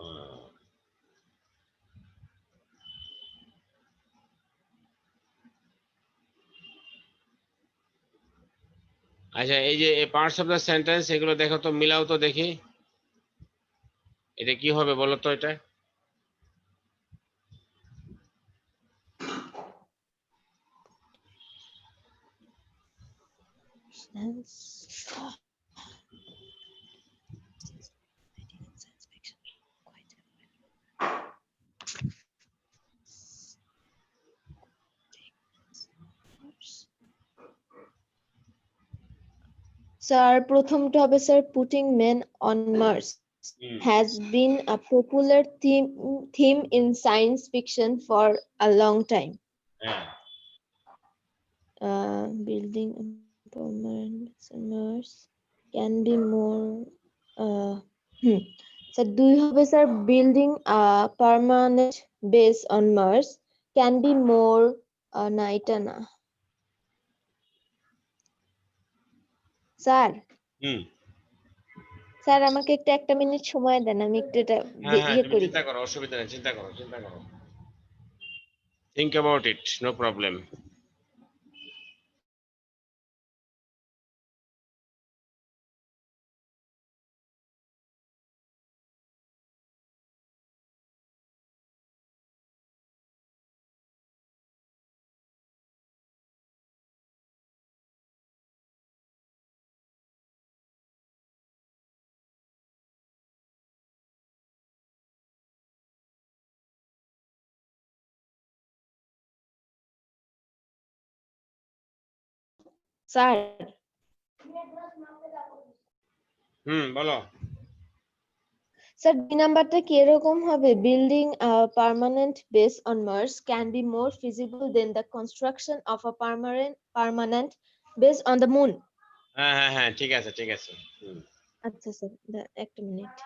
আহ, আচ্ছা, এই যে পার্টস অফ দ্য সেন্টেন্স, এগুলো দেখো তো, মিলাও তো দেখি এটা কি হবে বলো তো এটা। স্যার প্রথমটা হবে sir putting men on Mars has been a popular theme in science fiction for a long time. হ্যাঁ, Building a permanent base on Mars can be more. Sir দুই হবে sir building a permanent base on Mars can be more. না এটা না sir. Sir আমাকে একটু একটা minute সময় দেন, আমি একটু এটা হ্যাঁ হ্যাঁ ইয়ে তুমি করি। চিন্তা করো, অসুবিধা নেই, চিন্তা করো, চিন্তা করো। Think about it, no problem. Sir বলো। স্যার 2 নাম্বারটা কি এরকম হবে? Building a permanent base on Mars can be more feasible than the construction of a permanent base on the moon. হ্যাঁ হ্যাঁ হ্যাঁ, ঠিক আছে ঠিক আছে। আচ্ছা স্যার, একটা মিনিট।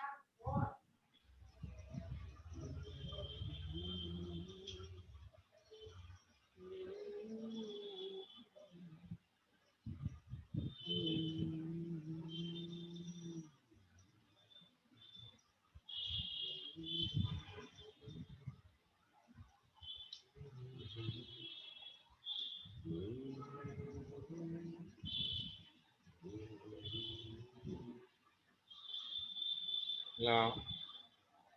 হ্যালো,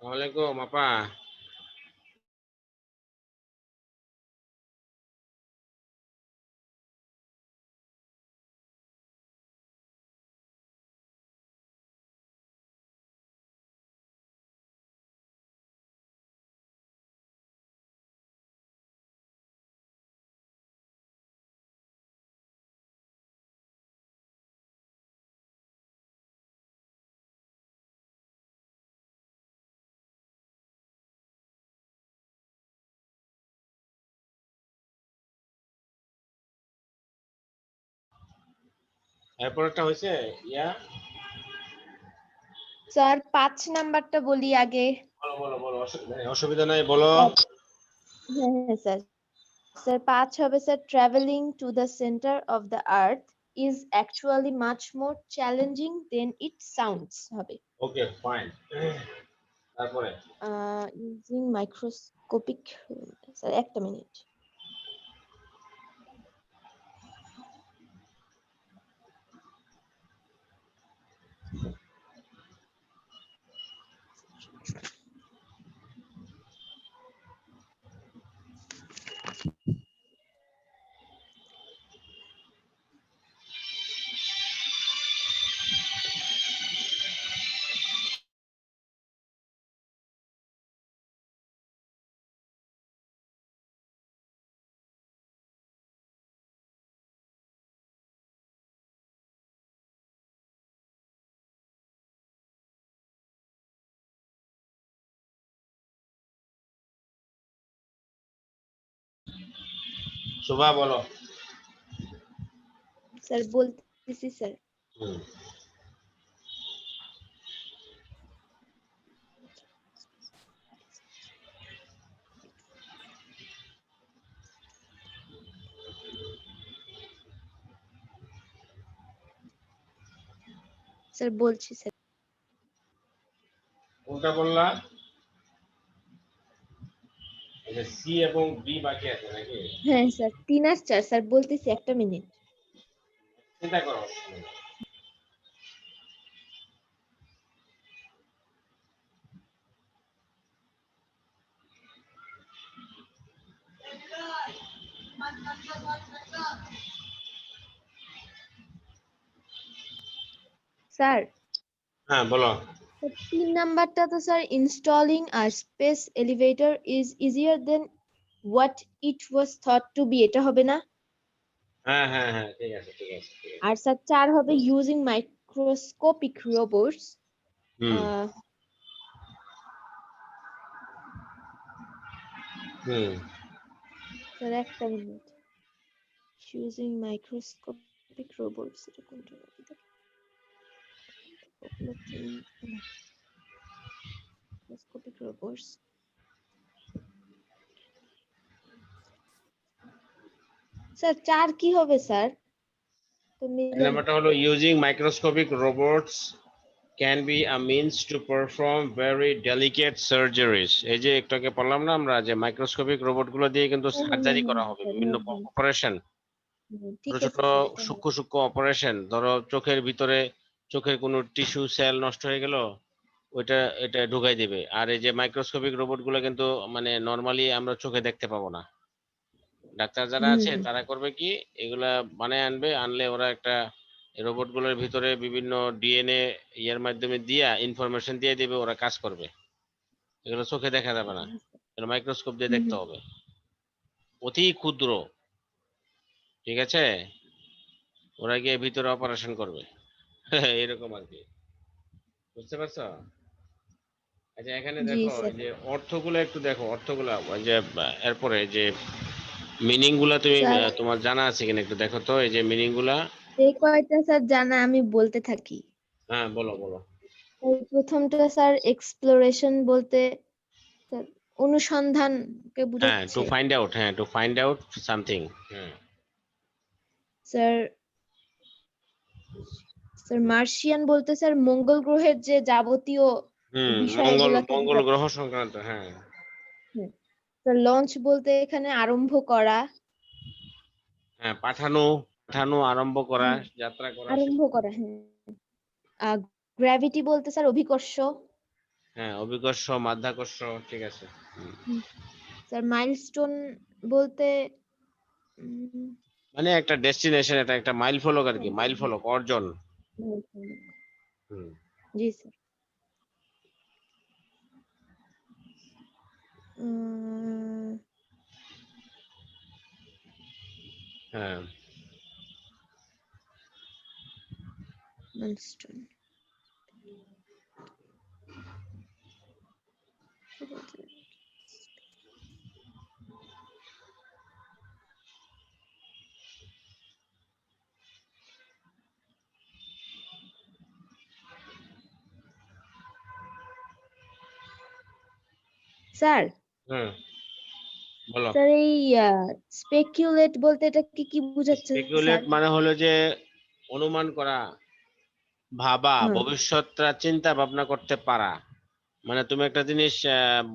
ওয়ালাইকুম আপা। এরপরটা হয়েছে ইয়া। স্যার 5 নাম্বারটা বলি আগে। বলো বলো বলো, অসুবিধা নাই, বলো। হ্যাঁ হ্যাঁ স্যার। স্যার 5 হবে sir, travelling to the centre of the earth is actually much more challenging than it sounds হবে। Okay fine. তারপরে ইউজিং মাইক্রোস্কোপিক, স্যার একটা মিনিট। শোভা বলো। স্যার বলতেছি স্যার। হুম, স্যার বলছি স্যার। কোনটা বললা? সি এবং বি বাকি আছে নাকি? হ্যাঁ স্যার 3 আর 4 স্যার বলতেছি, একটা মিনিট। চিন্তা করো। স্যার হ্যাঁ বলো। 3 নাম্বারটা তো sir, installing a space elevator is easier than what it was thought to be, এটা হবে না? হ্যাঁ হ্যাঁ হ্যাঁ, ঠিক আছে ঠিক আছে ঠিক আছে। আর স্যার 4 হবে ইউজিং মাইক্রোস্কোপিক রোবটস। হুম হুম। স্যার একটা মিনিট। ইউজিং মাইক্রোস্কোপিক রোবটস, এটা কোনটা হবে? Microscopic robots. স্যার 4 কি হবে স্যার? তো এই মিলে না। নাম্বারটা হলো using microscopic robots can be a means to perform very delicate surgeries. এই যে একটু আগে বললাম না আমরা যে মাইক্রোস্কোপিক রোবট গুলো দিয়ে কিন্তু সার্জারি করা হবে, বিভিন্ন অপারেশন, ঠিক ছোট ছোট আছে স্যার, এটা সূক্ষ্ম সূক্ষ্ম অপারেশন। ধরো চোখের ভিতরে চোখের কোনো টিস্যু সেল নষ্ট হয়ে গেল, ওইটা এটা ঢুকাই দিবে। আর এই যে মাইক্রোস্কোপিক রোবট গুলো কিন্তু মানে নরমালি আমরা চোখে দেখতে পাবো না। ডাক্তার যারা আছে তারা করবে কি, এগুলা বানায় আনবে, আনলে ওরা একটা রোবট গুলোর ভিতরে বিভিন্ন ডিএনএ ইয়ের মাধ্যমে দিয়া ইনফরমেশন দিয়ে দিবে, ওরা কাজ করবে। এগুলো চোখে দেখা যাবে না, এগুলো মাইক্রোস্কোপ দিয়ে দেখতে হবে, অতি ক্ষুদ্র। ঠিক আছে, ওরা গিয়ে ভিতরে অপারেশন করবে। এরকম আর কি, বুঝতে পারছো? আচ্ছা এখানে জি দেখো স্যার। এই যে অর্থগুলো একটু দেখো, অর্থগুলা ওই যে এরপরে যে মিনিং গুলা তুমি স্যার তোমার জানা আছে কিনা একটু দেখো তো, এই যে মিনিং গুলা। এই কয়টা স্যার জানা, আমি বলতে থাকি। হ্যাঁ বলো বলো। এই প্রথমটা স্যার এক্সপ্লোরেশন বলতে স্যার অনুসন্ধানকে হ্যাঁ, টু বোঝাচ্ছে। ফাইন্ড আউট, হ্যাঁ টু ফাইন্ড আউট সামথিং। হ্যাঁ স্যার স্যার মার্শিয়ান বলতে স্যার মঙ্গল গ্রহের যে যাবতীয় মঙ্গল, বিষয়গুলোকে মঙ্গল বোঝাচ্ছে। গ্রহ সংক্রান্ত, হ্যাঁ। হুম। স্যার লঞ্চ বলতে এখানে আরম্ভ করা। হ্যাঁ পাঠানো, পাঠানো আরম্ভ করা, হ্যাঁ, যাত্রা করা, আরম্ভ করা, হ্যাঁ। গ্র্যাভিটি বলতে স্যার অভিকর্ষ। হ্যাঁ অভিকর্ষ, মাধ্যাকর্ষ, ঠিক আছে। স্যার মাইলস্টোন বলতে উম, মানে একটা ডেস্টিনেশন, এটা একটা মাইল ফলক আর কি, মাইল ফলক, অর্জন। হুম। জি স্যার। উম, হ্যাঁ মাইলস্টোন স্যার। হুম বলো। স্যার এই স্পেকিউলেট বলতে এটা কি বোঝাচ্ছে স্পেকুলেট স্যার? মানে হলো যে অনুমান করা, ভাবা, হ্যাঁ। ভবিষ্যৎটা চিন্তা ভাবনা করতে পারা। মানে তুমি একটা জিনিস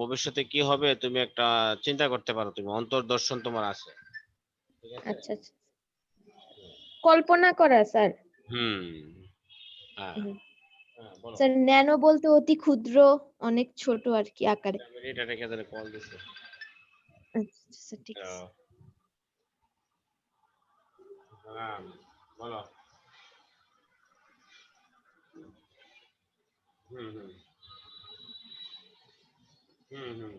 ভবিষ্যতে কি হবে তুমি একটা চিন্তা করতে পারো, তুমি অন্তর্দর্শন তোমার আছে। ঠিক আছে। আচ্ছা আচ্ছা, কল্পনা করা স্যার। হুম। হ্যাঁ হুম। হ্যাঁ বলো। স্যার ন্যানো বলতে অতি ক্ষুদ্র, অনেক ছোট আর কি আকারে। আমি এটা রেখে ধরে কল দিছি। আচ্ছা স্যার, ঠিক আছে। হ্যাঁ বলো। হুম হুম হুম হুম।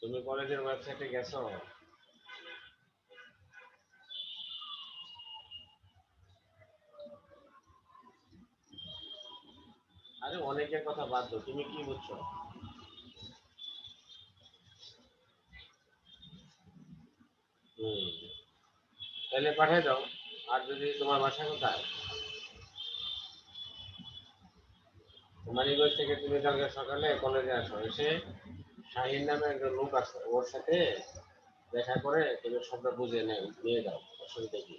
তুমি কলেজের ওয়েবসাইটে গেছো? আরে অনেকের কথা বাদ দাও, তুমি কি বুঝছো? হুম, তাহলে পাঠিয়ে দাও। আর যদি তোমার বাসা কোথায়, মানিকগঞ্জ থেকে তুমি কালকে সকালে কলেজে আসো, এসে শাহিন নামে একজন লোক আছে, ওর সাথে দেখা করে তুমি সবটা বুঝে নিয়ে যাও, অসুবিধা কি?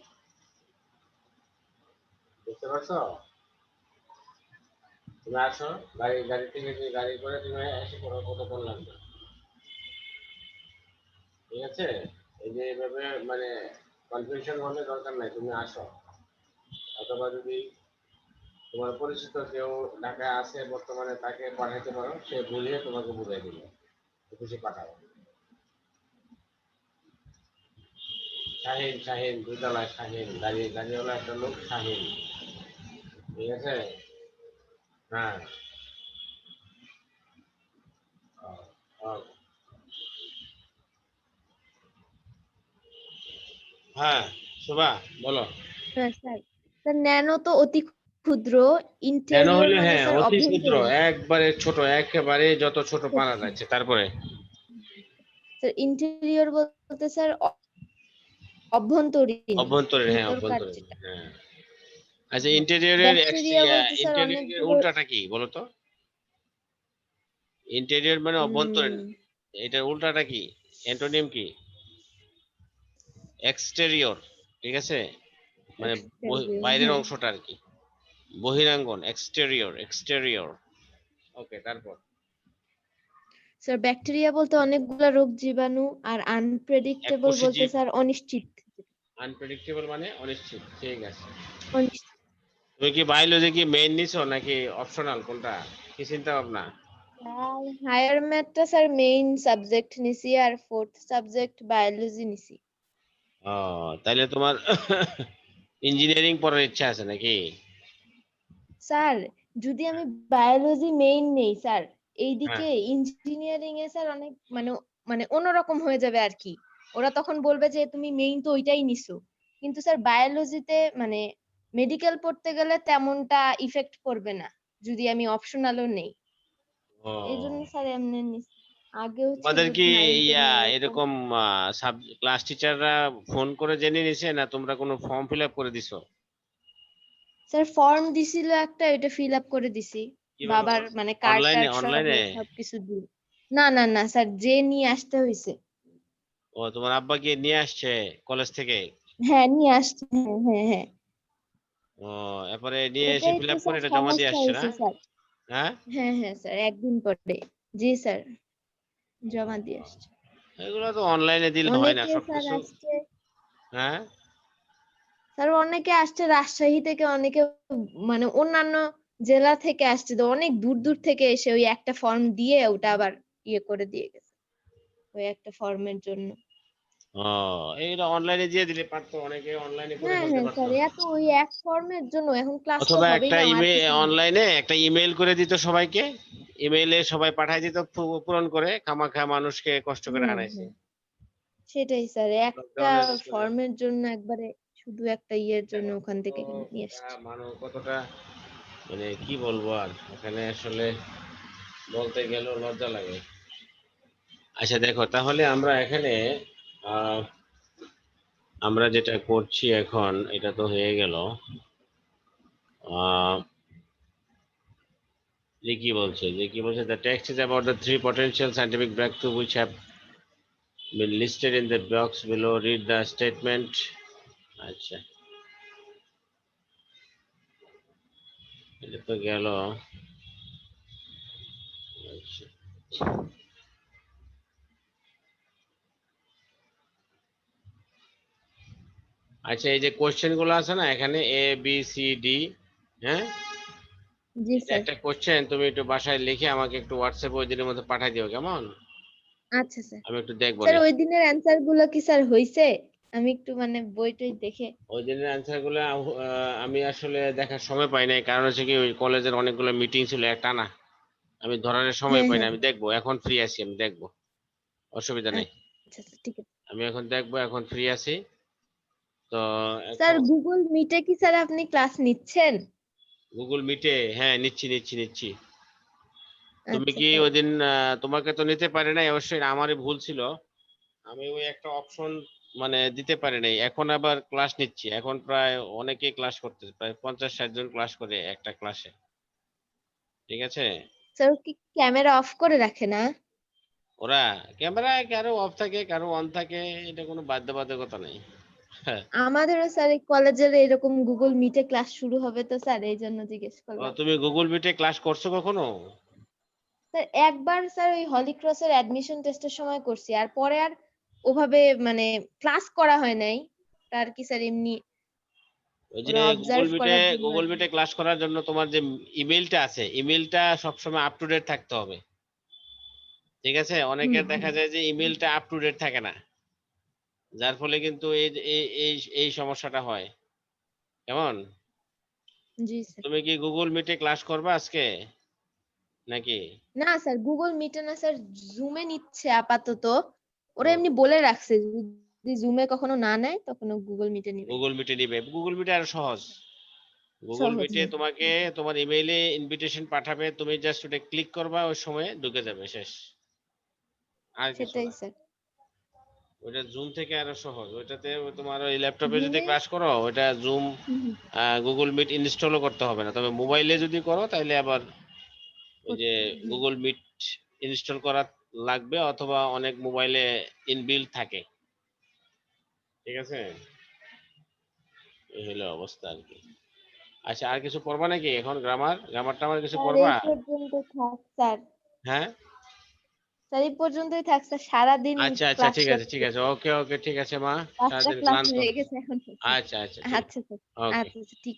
বুঝতে পারছো? তুমি আসো, গাড়ি থেকে, তুমি গাড়ি করে তুমি এসে পড়ো, কতক্ষণ লাগবে? ঠিক আছে। এই যে এইভাবে মানে কনফিউশন হলে দরকার নাই, তুমি আসো। অথবা যদি তোমার পরিচিত কেউ ঢাকায় আছে বর্তমানে, তাকে পাঠাইতে পারো, সে বুঝিয়ে তোমাকে বুঝাই দিবে, খুশি পাঠাও। শাহিন, শাহিন দুতলায় শাহিন, গাড়িওয়ালা একটা লোক শাহিন। ঠিক আছে। হ্যাঁ। ও, ও, হ্যাঁ শোভা বলো। হ্যাঁ স্যার। স্যার ন্যানো তো অতি ক্ষুদ্র, কেন ইন্টেরিয়র হইলে, মানে হ্যাঁ স্যার অতি ক্ষুদ্র, অভ্যন্তরীণ। একবারে ছোট, একেবারে যত ছোট পারা যাচ্ছে। তারপরে স্যার ইন্টেরিয়র বলতে স্যার অভ্যন্তরীণ, অভ্যন্তরীণ, হ্যাঁ ভেতরকার অভ্যন্তরীণ, যেটা। হ্যাঁ। আচ্ছা, ইন্টেরিয়রের ব্যাকটেরিয়া বলতে স্যার ইন্টেরিয়রের অনেকগুলো উল্টাটা কি বলো তো? ইন্টেরিয়র মানে অভ্যন্তরীণ, উম এটার উল্টাটা কি, অ্যান্টোনিম কি? এক্সটেরিয়র, ঠিক আছে, মানে exterior, বাইরের হ্যাঁ অংশটা আর কি, বহিরাঙ্গন, এক্সটেরিয়র, এক্সটেরিয়র। ওকে, তারপর? স্যার ব্যাকটেরিয়া বলতে অনেকগুলা রোগ জীবাণু, আর আনপ্রেডিক্টেবল এককোষী বলতে জীব। স্যার অনিশ্চিত। আনপ্রেডিক্টেবল মানে অনিশ্চিত, ঠিক আছে। অনিশ্চিত। তুমি কি বায়োলজি কি মেইন নিছো নাকি অপশনাল, কোনটা, কি চিন্তা ভাবনা? আর হায়ার ম্যাথটা স্যার মেইন সাবজেক্ট নিছি, আর ফোর্থ সাবজেক্ট বায়োলজি নিছি। ও, তাহলে তোমার ইঞ্জিনিয়ারিং পড়ার ইচ্ছা আছে নাকি? স্যার যদি আমি বায়োলজি মেইন নেই স্যার, হ্যাঁ। এইদিকে ইঞ্জিনিয়ারিং এ স্যার অনেক মানে মানে অন্যরকম হয়ে যাবে আর কি। ওরা তখন বলবে যে তুমি মেইন তো ওইটাই নিছো, কিন্তু স্যার বায়োলজিতে মানে মেডিকেল পড়তে গেলে তেমনটা ইফেক্ট পড়বে না যদি আমি অপশনালও নেই। এই জন্য ও, স্যার এমনি নিছি। আগেও তোমাদের ছিল কি 9-10 এরকম। এরকম ক্লাস টিচাররা ফোন করে জেনে নিছে, না তোমরা কোনো ফর্ম ফিল আপ করে দিছো? স্যার ফর্ম দিছিল একটা, ওইটা ফিল আপ করে দিছি। কিভাবে বাবার করছো? মানে কার্ড অনলাইনে, টার্ড সহ অনলাইনে? সবকিছু দিয়ে। না না না স্যার, যে নিয়ে আসতে হয়েছে। ও, তোমার আব্বা গিয়ে নিয়ে আসছে কলেজ থেকে? হ্যাঁ নিয়ে আসছে, হ্যাঁ হ্যাঁ হ্যাঁ। ও, এরপরে নিয়ে এসে এটাই ফিল তো আপ করে স্যার এটা জমা দিয়ে সমস্যা আসছে না? হয়েছে স্যার। হ্যাঁ। হ্যাঁ হ্যাঁ স্যার, একদিন পরে। জি স্যার, জমা দিয়ে আসছে। এগুলো তো অনলাইনে দিলে হয় না অনেকে স্যার সবকিছু। আসছে। হ্যাঁ। স্যার অনেকে আসছে রাজশাহী থেকে, অনেকে মানে অন্যান্য জেলা থেকে আসছে, তো অনেক দূর দূর থেকে এসে ওই একটা ফর্ম দিয়ে ওটা আবার ইয়ে করে দিয়ে গেছে, ওই একটা ফর্মের জন্য। ও, এইটা অনলাইনে দিয়ে দিলে পারতো, অনেকে অনলাইনে করে হ্যাঁ ফেলতে হ্যাঁ পারতো। স্যার, এত ওই এক ফর্মের জন্য এখন ক্লাস তো অথবা হবেই একটা না আর ইমেল, কিছুদিন। অনলাইনে একটা ইমেল করে দিত সবাইকে, ইমেইলে সবাই পাঠাই দিত, পূরণ করে, খামাখা মানুষকে কষ্ট করে হ্যাঁ আনাইছে। হ্যাঁ সেটাই স্যার, একটা লকডাউনের ভিতরে ফর্মের জন্য একবারে শুধু একটা ইয়ের জন্য দেখো ওখান কত, থেকে এখানে নিয়ে আসছে। মানুষ কতটা, মানে কি বলবো আর, এখানে আসলে বলতে গেলেও লজ্জা লাগে। আচ্ছা দেখো, তাহলে আমরা এখানে আহ, আমরা যেটা করছি এখন, এটা তো হয়ে গেল। আহ, যে কি বলছে, the text is about the three potential scientific breakthroughs which have been listed in the box below. Read the statement. আচ্ছা, এটা তো গেল। আচ্ছা, আচ্ছা, এই যে কোশ্চেন গুলো আছে না এখানে, ABCD, হ্যাঁ, জি এটা স্যার। একটা কোশ্চেন, তুমি একটু বাসায় লিখে আমাকে একটু হোয়াটসঅ্যাপে ওই দিনের মধ্যে পাঠাই দিও, কেমন? আচ্ছা স্যার। আমি একটু দেখবো স্যার নি। ওই দিনের অ্যান্সার গুলো কি স্যার হয়েছে? আমি একটু মানে বই টই দেখে। ওই দিনের অ্যান্সার গুলো আমি আসলে দেখার সময় পাই নাই, কারণ হচ্ছে কি ওই কলেজের অনেকগুলো মিটিং ছিল টানা, আমি ধরার সময় হ্যাঁ পাই না। হ্যাঁ। আমি দেখবো, এখন ফ্রি আছি, আমি দেখবো, অসুবিধা নেই। আচ্ছা আচ্ছা ঠিক আছে। আমি এখন দেখবো, এখন ফ্রি আছি তো। স্যার এখন গুগল মিটে কি স্যার আপনি ক্লাস নিচ্ছেন? গুগল মিটে, হ্যাঁ, নিচ্ছি। তুমি আচ্ছা কি স্যার। ওই দিন, তোমাকে তো নিতে পারি নাই, অবশ্যই আমারই ভুল ছিল। আমি ওই একটা অপশন মানে দিতে পারি নাই, এখন আবার ক্লাস নিচ্ছি, এখন প্রায় অনেকেই ক্লাস করতেছে, প্রায় 50-60 জন ক্লাস করে একটা ক্লাসে, ঠিক আছে। স্যার কি ক্যামেরা অফ করে রাখে না? ওরা ক্যামেরা কারো অফ থাকে, কারো অন থাকে, এটা কোনো বাধ্যবাধকতা নেই। হ্যাঁ। আমাদেরও স্যার এই কলেজের এরকম গুগল মিটে ক্লাস শুরু হবে তো স্যার, এই জন্য জিজ্ঞেস ও, করলাম। তুমি গুগল মিটে ক্লাস করছো কখনো? স্যার একবার স্যার ওই হলিক্রসের অ্যাডমিশন টেস্টের সময় করছি, আর পরে আর ওভাবে মানে ক্লাস করা হয় নাই। আর কি স্যার এমনি ওই যে ওরা গুগল অবজার্ভ মিটে, করার জন্য আর গুগল কি। মিটে ক্লাস করার জন্য তোমার যে ইমেলটা আছে, ইমেলটা সবসময় আপ টু ডেট থাকতে হবে, ঠিক আছে। অনেকের দেখা হুম। যায় যে ইমেলটা আপ টু ডেট থাকে না, যার ফলে কিন্তু এই সমস্যাটা হয়, কেমন? জি স্যার। তুমি কি গুগল মিটে ক্লাস করবে আজকে নাকি? না স্যার গুগল মিটে না স্যার, জুমে নিচ্ছে আপাতত। ওরা ও, এমনি বলে রাখছে যদি জুমে কখনো না নেয় তখন গুগল মিটে নিবে। গুগল মিটে নিবে, গুগল মিটে আরো সহজ। গুগল সহজ মিটে হ্যাঁ। তোমাকে তোমার ইমেইলে ইনভিটেশন পাঠাবে, তুমি জাস্ট ওটা ক্লিক করবা, ওই সময় ঢুকে যাবে, শেষ, আর কিছু সেটাই না। স্যার। ওটা জুম থেকে আরো সহজ। ওইটাতে তোমার ওই ল্যাপটপে যদি জুমে ক্লাস করো, ওটা জুম গুগল মিট ইনস্টলও করতে হবে না। তবে মোবাইলে যদি করো তাহলে আবার ওই যে গুগল মিট ইনস্টল করা লাগবে, অথবা অনেক মোবাইলে ইনবিল্ট থাকে। ঠিক আছে, এই হলো অবস্থা আর কি। আচ্ছা, আর কিছু পড়বা নাকি এখন? গ্রামার টামার কিছু স্যার পড়বা? এই পর্যন্ত থাক স্যার। হ্যাঁ, স্যার এই পর্যন্তই থাক স্যার, সারাদিন আচ্ছা আচ্ছা, ক্লাস ঠিক আছে করতে। ঠিক আছে, ওকে ওকে, ঠিক আছে মা, 5টা সারাদিন ক্লাস ক্লান্ত। হয়ে গেছে এখন। আচ্ছা আচ্ছা, ঠিক আছে, আচ্ছা স্যার, ওকে। আচ্ছা আচ্ছা, ঠিক